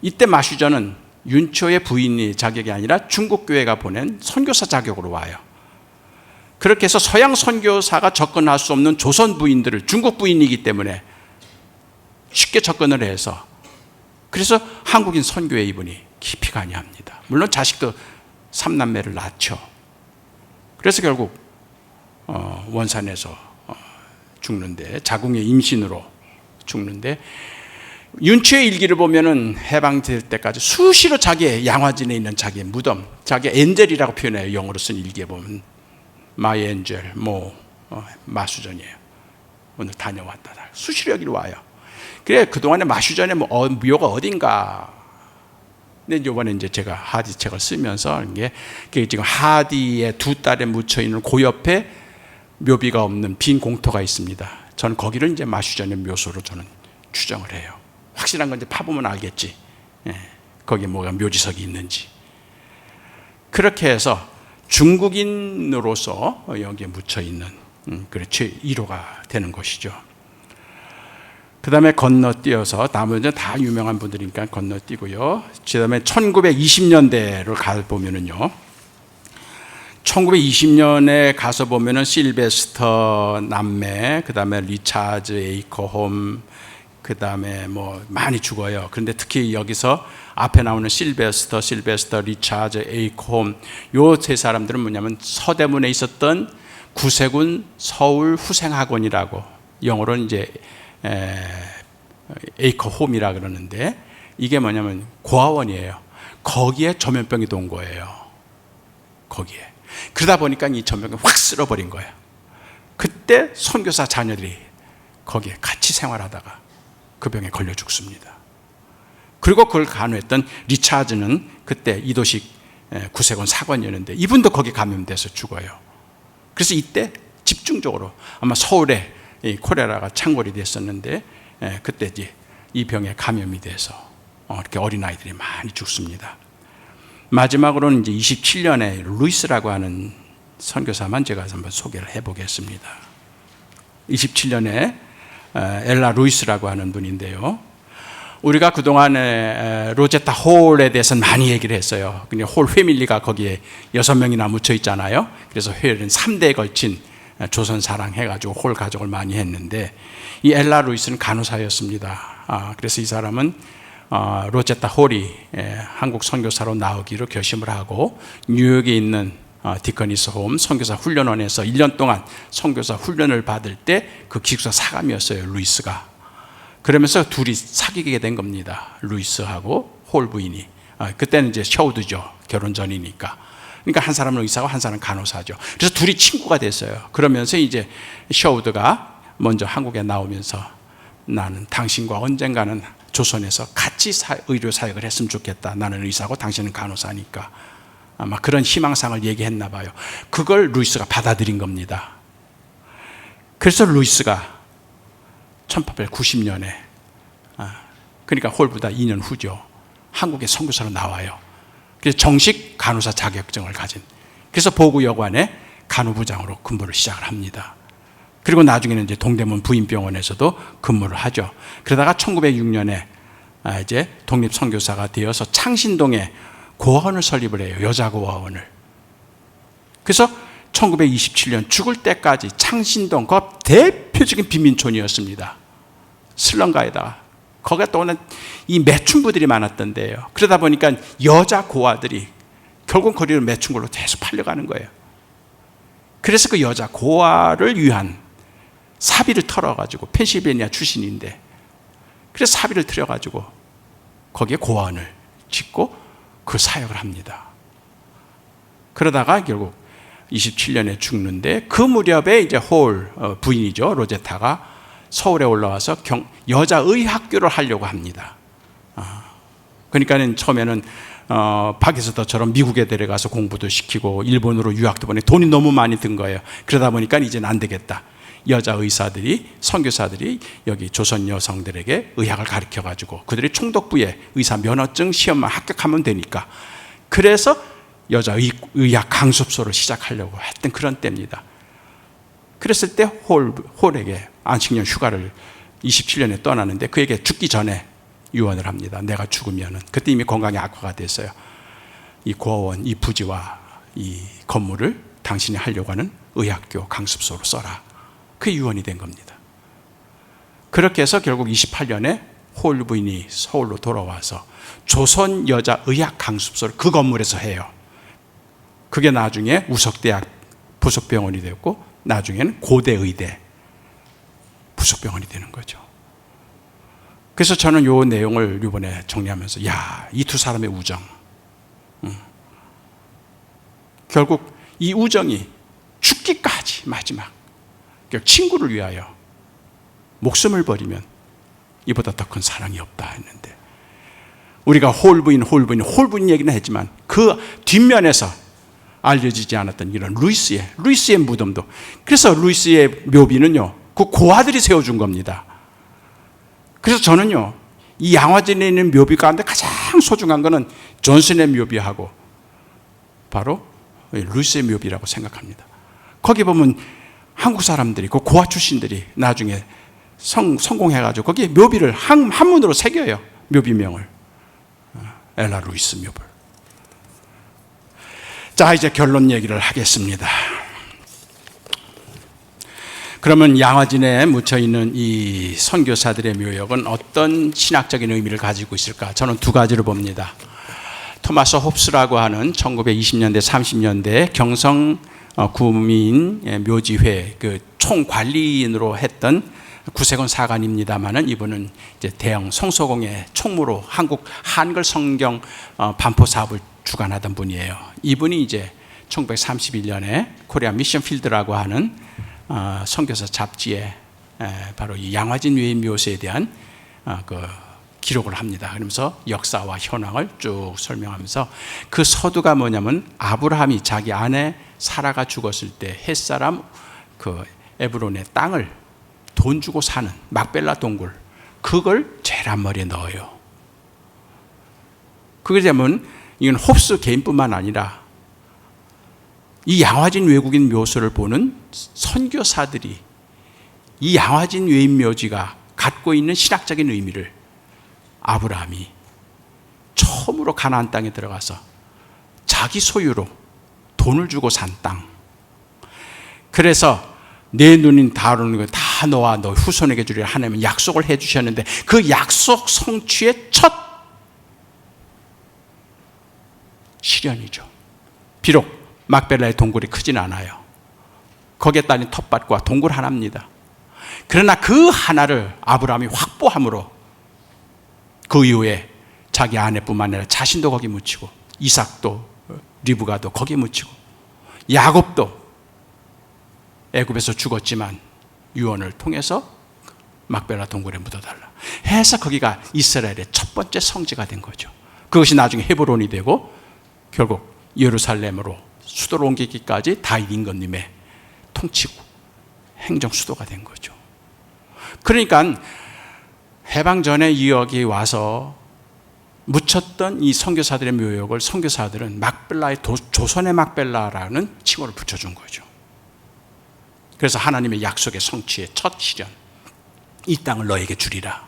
이때 마슈전은 윤초의 부인이 자격이 아니라 중국 교회가 보낸 선교사 자격으로 와요. 그렇게 해서 서양 선교사가 접근할 수 없는 조선 부인들을, 중국 부인이기 때문에 쉽게 접근을 해서, 그래서 한국인 선교에 이분이 깊이 관여합니다. 물론 자식도 3남매를 낳죠. 그래서 결국 원산에서 죽는데, 자궁의 임신으로 죽는데, 윤치의 일기를 보면은 해방될 때까지 수시로 자기의 양화진에 있는 자기의 무덤, 자기 엔젤이라고 표현해요. 영어로 쓴 일기에 보면 마이 엔젤, 마수전이에요. 오늘 다녀왔다. 수시로 여기로 와요. 그래, 그동안에 마수전에 묘가 어딘가. 근데 이번에 이제 제가 하디 책을 쓰면서 이게 지금 하디의 두 딸에 묻혀 있는 그 옆에 묘비가 없는 빈 공터가 있습니다. 저는 거기를 이제 마슈전의 묘소로 저는 추정을 해요. 확실한 건 이제 파보면 알겠지. 거기에 뭐가 묘지석이 있는지. 그렇게 해서 중국인으로서 여기에 묻혀 있는, 그렇지, 1호가 되는 것이죠. 그 다음에 건너뛰어서, 나머지는 다 유명한 분들이니까 건너뛰고요. 그 다음에 1920년대를 가보면은요, 1920년에 가서 보면은 실베스터 남매, 그 다음에 리차드 에이커홈, 그 다음에 뭐 많이 죽어요. 그런데 특히 여기서 앞에 나오는 실베스터, 리차드, 에이콤, 요 세 사람들은 뭐냐면 서대문에 있었던 구세군 서울 후생학원이라고, 영어로는 이제 에이커홈이라 그러는데, 이게 뭐냐면 고아원이에요. 거기에 전염병이 돈 거예요. 거기에. 그러다 보니까 이 전염병이 확 쓸어버린 거예요. 그때 선교사 자녀들이 거기에 같이 생활하다가 그 병에 걸려 죽습니다. 그리고 그걸 간호했던 리차드는 그때 이도식 구세군 사관이었는데, 이분도 거기 감염돼서 죽어요. 그래서 이때 집중적으로 아마 서울에 이 콜레라가 창궐이 됐었는데, 그때 이제 이 병에 감염이 돼서 이렇게 어린아이들이 많이 죽습니다. 마지막으로는 이제 27년에 루이스라고 하는 선교사만 제가 한번 소개를 해보겠습니다. 27년에 엘라 루이스라고 하는 분인데요. 우리가 그동안에 로제타 홀에 대해서는 많이 얘기를 했어요. 근데 홀 패밀리가 거기에 6명이나 묻혀 있잖아요. 그래서 회는 3대에 걸친 조선 사랑 해가지고 홀 가족을 많이 했는데, 이 엘라 루이스는 간호사였습니다. 그래서 이 사람은 로제타 홀이 한국 선교사로 나오기로 결심을 하고, 뉴욕에 있는 디커니스 홈 선교사 훈련원에서 1년 동안 선교사 훈련을 받을 때 그 기숙사 사감이었어요, 루이스가. 그러면서 둘이 사귀게 된 겁니다, 루이스하고 홀 부인이. 그때는 이제 셔우드죠, 결혼 전이니까. 그러니까 한 사람은 의사고 한 사람은 간호사죠. 그래서 둘이 친구가 됐어요. 그러면서 이제 셔우드가 먼저 한국에 나오면서, 나는 당신과 언젠가는 조선에서 같이 의료 사역을 했으면 좋겠다. 나는 의사고 당신은 간호사니까. 아마 그런 희망상을 얘기했나 봐요. 그걸 루이스가 받아들인 겁니다. 그래서 루이스가 1890년에, 그러니까 홀보다 2년 후죠, 한국에 선교사로 나와요. 그래서 정식 간호사 자격증을 가진, 그래서 보구여관에 간호부장으로 근무를 시작을 합니다. 그리고 나중에는 이제 동대문 부인병원에서도 근무를 하죠. 그러다가 1906년에 이제 독립선교사가 되어서 창신동에 고아원을 설립을 해요, 여자 고아원을. 그래서 1927년 죽을 때까지 창신동, 그 대표적인 빈민촌이었습니다. 슬럼가에다가 거기에 또 오는 이 매춘부들이 많았던 데예요. 그러다 보니까 여자 고아들이 결국 거리로 매춘걸로 계속 팔려가는 거예요. 그래서 그 여자 고아를 위한 사비를 털어가지고, 펜실베니아 출신인데, 그래서 사비를 들여가지고 거기에 고아원을 짓고 그 사역을 합니다. 그러다가 결국 27년에 죽는데, 그 무렵에 이제 홀 부인이죠, 로제타가 서울에 올라와서 여자 의학교를 하려고 합니다. 그러니까는 처음에는 박에서더처럼 미국에 데려가서 공부도 시키고 일본으로 유학도 보내, 돈이 너무 많이 든 거예요. 그러다 보니까 이제는 안 되겠다. 여자 의사들이, 선교사들이 여기 조선 여성들에게 의학을 가르쳐 가지고 그들이 총독부에 의사 면허증 시험만 합격하면 되니까, 그래서 여자 의학 강습소를 시작하려고 했던 그런 때입니다. 그랬을 때 홀에게 안식년 휴가를 27년에 떠나는데, 그에게 죽기 전에 유언을 합니다. 내가 죽으면은, 그때 이미 건강이 악화가 됐어요, 이 고아원, 이 부지와 이 건물을 당신이 하려고 하는 의학교 강습소로 써라. 그 유언이 된 겁니다. 그렇게 해서 결국 28년에 홀 부인이 서울로 돌아와서 조선 여자 의학 강습소를 그 건물에서 해요. 그게 나중에 우석대학 부속병원이 되었고, 나중에는 고대의대 부속병원이 되는 거죠. 그래서 저는 이 내용을 이번에 정리하면서, 이 두 사람의 우정, 결국 이 우정이 죽기까지, 마지막 친구를 위하여 목숨을 버리면 이보다 더 큰 사랑이 없다 했는데, 우리가 홀부인 얘기는 했지만 그 뒷면에서 알려지지 않았던 이런 루이스의 무덤도, 그래서 루이스의 묘비는요, 그 고아들이 세워준 겁니다. 그래서 저는요, 이 양화진에 있는 묘비 가운데 가장 소중한 것은 존슨의 묘비하고 바로 루이스의 묘비라고 생각합니다. 거기 보면 한국 사람들이, 그 고아 출신들이 나중에 성공해가지고 거기에 묘비를 한문으로 새겨요, 묘비명을. 엘라 루이스 묘비. 자, 이제 결론 얘기를 하겠습니다. 그러면 양화진에 묻혀있는 이 선교사들의 묘역은 어떤 신학적인 의미를 가지고 있을까? 저는 두 가지로 봅니다. 토마스 홉스라고 하는 1920년대 30년대 경성 구민 묘지회 그 총관리인으로 했던 구세군 사관입니다만은 이분은 이제 대형 성소공의 총무로 한국 한글 성경 반포 사업을 주관하던 분이에요. 이분이 이제 1931년에 코리아 미션 필드라고 하는 선교사 잡지에 바로 이 양화진 외인 묘소에 대한 그 기록을 합니다. 그러면서 역사와 현황을 쭉 설명하면서 그 서두가 뭐냐면 아브라함이 자기 아내 사라가 죽었을 때 햇사람 그 에브론의 땅을 돈 주고 사는 막벨라 동굴, 그걸 제일 앞머리에 넣어요. 그게 되면 이건 홉스 개인뿐만 아니라 이 양화진 외국인 묘소를 보는 선교사들이 이 양화진 외인 묘지가 갖고 있는 신학적인 의미를 아브라함이 처음으로 가나안 땅에 들어가서 자기 소유로 돈을 주고 산 땅, 그래서 내 눈인 다 오르는 거 다 너와 너 후손에게 주리라 하나님은 약속을 해 주셨는데 그 약속 성취의 첫 실현이죠. 비록 막벨라의 동굴이 크진 않아요. 거기에 딸린 텃밭과 동굴 하나입니다. 그러나 그 하나를 아브라함이 확보함으로 그 이후에 자기 아내뿐만 아니라 자신도 거기 묻히고 이삭도 리브가도 거기에 묻히고 야곱도 애굽에서 죽었지만 유언을 통해서 막벨라 동굴에 묻어달라 해서 거기가 이스라엘의 첫 번째 성지가 된 거죠. 그것이 나중에 헤브론이 되고 결국 예루살렘으로 수도를 옮기기까지 다윗 임금님의 통치국 행정 수도가 된 거죠. 그러니까 해방 전에 여기 와서 묻혔던 이 선교사들의 묘역을 선교사들은 막벨라의 조선의 막벨라라는 칭호를 붙여준 거죠. 그래서 하나님의 약속의 성취의 첫 실현, 이 땅을 너에게 주리라.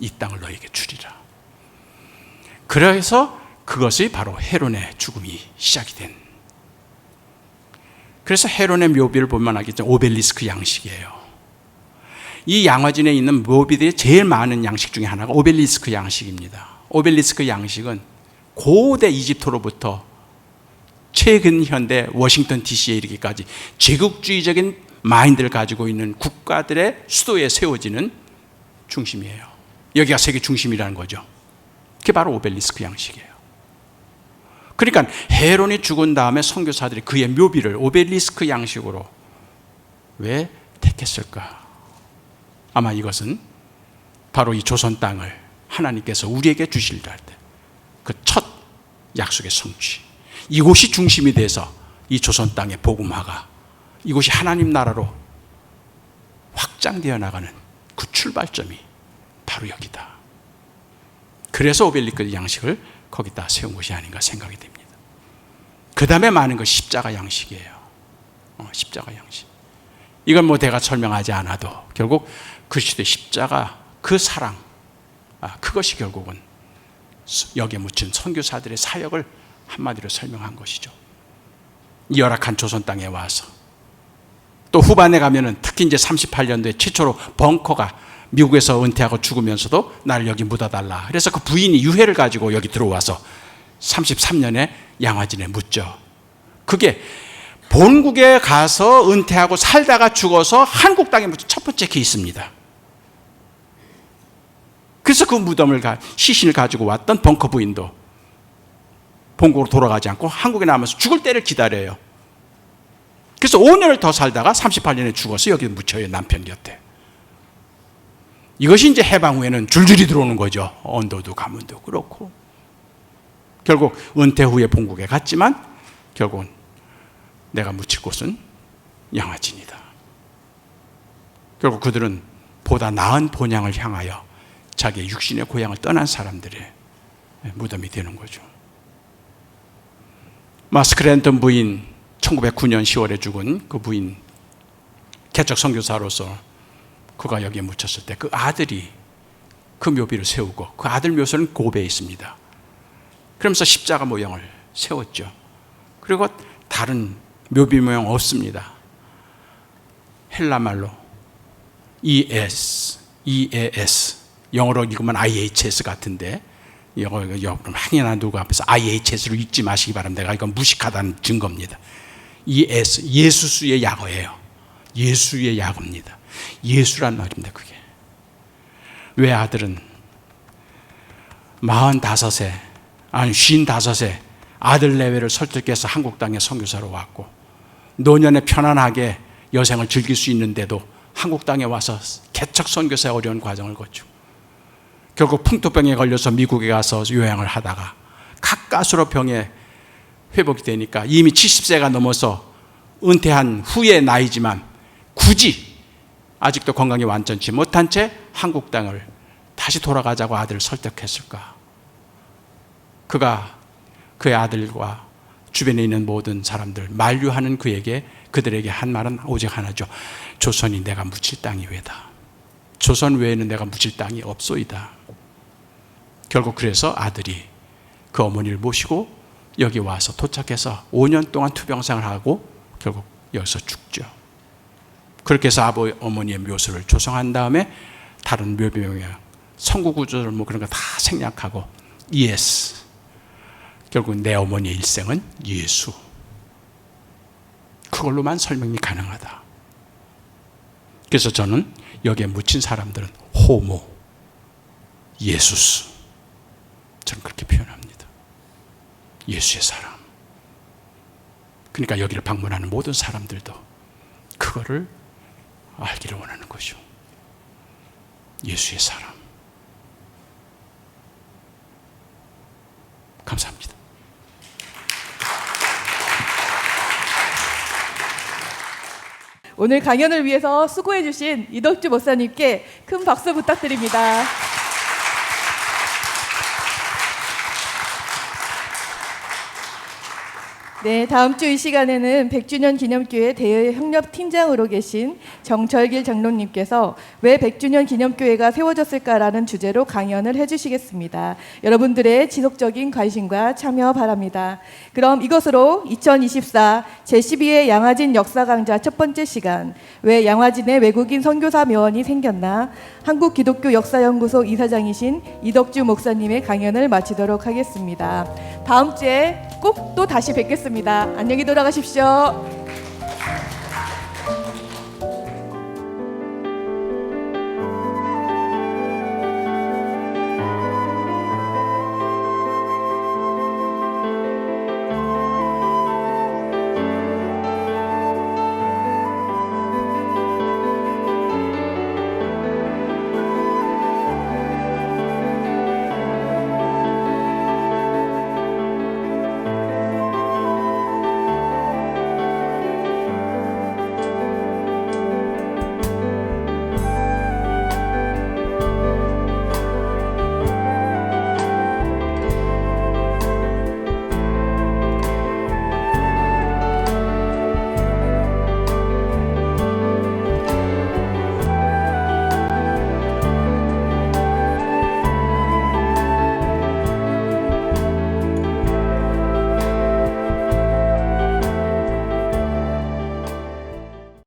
이 땅을 너에게 주리라. 그래서 그것이 바로 헤론의 죽음이 시작이 된. 그래서 헤론의 묘비를 보면 알겠지만 오벨리스크 양식이에요. 이 양화진에 있는 묘비들이 제일 많은 양식 중에 하나가 오벨리스크 양식입니다. 오벨리스크 양식은 고대 이집트로부터 최근 현대 워싱턴 DC에 이르기까지 제국주의적인 마인드를 가지고 있는 국가들의 수도에 세워지는 중심이에요. 여기가 세계 중심이라는 거죠. 그게 바로 오벨리스크 양식이에요. 그러니까 헤론이 죽은 다음에 선교사들이 그의 묘비를 오벨리스크 양식으로 왜 택했을까? 아마 이것은 바로 이 조선 땅을 하나님께서 우리에게 주시리라 할 때 그 첫 약속의 성취, 이곳이 중심이 돼서 이 조선 땅의 복음화가 이곳이 하나님 나라로 확장되어 나가는 그 출발점이 바로 여기다. 그래서 오벨리스크 양식을 거기다 세운 것이 아닌가 생각이 됩니다. 그 다음에 많은 것 십자가 양식이에요. 십자가 양식. 이건 뭐 내가 설명하지 않아도 결국 그리스도의 십자가, 그 사랑, 그것이 결국은 여기에 묻힌 선교사들의 사역을 한마디로 설명한 것이죠. 이 열악한 조선 땅에 와서 또 후반에 가면은 특히 이제 38년도에 최초로 벙커가 미국에서 은퇴하고 죽으면서도 나를 여기 묻어달라. 그래서 그 부인이 유해를 가지고 여기 들어와서 33년에 양화진에 묻죠. 그게 본국에 가서 은퇴하고 살다가 죽어서 한국 땅에 묻힌 첫 번째 케이스입니다. 그래서 그 무덤을 시신을 가지고 왔던 벙커 부인도 본국으로 돌아가지 않고 한국에 남아서 죽을 때를 기다려요. 그래서 5년을 더 살다가 38년에 죽어서 여기 묻혀요. 남편 곁에. 이것이 이제 해방 후에는 줄줄이 들어오는 거죠. 언도도 가문도 그렇고. 결국 은퇴 후에 본국에 갔지만 결국은 내가 묻힐 곳은 양화진이다. 결국 그들은 보다 나은 본향을 향하여 자기의 육신의 고향을 떠난 사람들의 무덤이 되는 거죠. 마스크랜턴 부인 1909년 10월에 죽은 그 부인 개척 선교사로서 그가 여기에 묻혔을 때 그 아들이 그 묘비를 세우고 그 아들 묘소는 고베에 있습니다. 그러면서 십자가 모형을 세웠죠. 그리고 다른 묘비 모형 없습니다. 헬라 말로 EAS, 영어로 읽으면 IHS 같은데 영어 항해나 누구 앞에서 IHS를 읽지 마시기 바랍니다. 이건 무식하다는 증거입니다. 예수수의 약어예요. 예수의 약어입니다. 예수란 말입니다. 그게 왜 아들은 45세 아니 55세 아들 내외를 설득해서 한국 땅에 선교사로 왔고 노년에 편안하게 여생을 즐길 수 있는데도 한국 땅에 와서 개척 선교사의 어려운 과정을 거치고 결국 풍토병에 걸려서 미국에 가서 요양을 하다가 가까스로 병에 회복이 되니까 이미 70세가 넘어서 은퇴한 후의 나이지만 굳이 아직도 건강이 완전치 못한 채 한국 땅을 다시 돌아가자고 아들을 설득했을까? 그가 그의 아들과 주변에 있는 모든 사람들 만류하는 그들에게 한 말은 오직 하나죠. 조선이 내가 묻힐 땅이 외다. 조선 외에는 내가 묻힐 땅이 없소이다. 결국 그래서 아들이 그 어머니를 모시고 여기 와서 도착해서 5년 동안 투병생활을 하고 결국 여기서 죽죠. 그렇게 해서 어머니의 묘소를 조성한 다음에 다른 묘비명이야 성구구조를 뭐 그런 거 다 생략하고 ES 결국 내 어머니의 일생은 예수 그걸로만 설명이 가능하다. 그래서 저는 여기에 묻힌 사람들은 호모 예수스 저는 그렇게 표현합니다. 예수의 사람. 그러니까 여기를 방문하는 모든 사람들도 그거를 알기를 원하는 거죠. 예수의 사람. 감사합니다. 오늘 강연을 위해서 수고해 주신 이덕주 목사님께 큰 박수 부탁드립니다. 네, 다음 주 이 시간에는 100주년 기념교회 대외협력팀장으로 계신 정철길 장로님께서 왜 100주년 기념교회가 세워졌을까라는 주제로 강연을 해주시겠습니다. 여러분들의 지속적인 관심과 참여 바랍니다. 그럼 이것으로 2024 제12회 양화진 역사강좌 첫 번째 시간 왜 양화진에 외국인 선교사 묘원이 생겼나 한국기독교역사연구소 이사장이신 이덕주 목사님의 강연을 마치도록 하겠습니다. 다음 주에 꼭 또 다시 뵙겠습니다. 안녕히 돌아가십시오.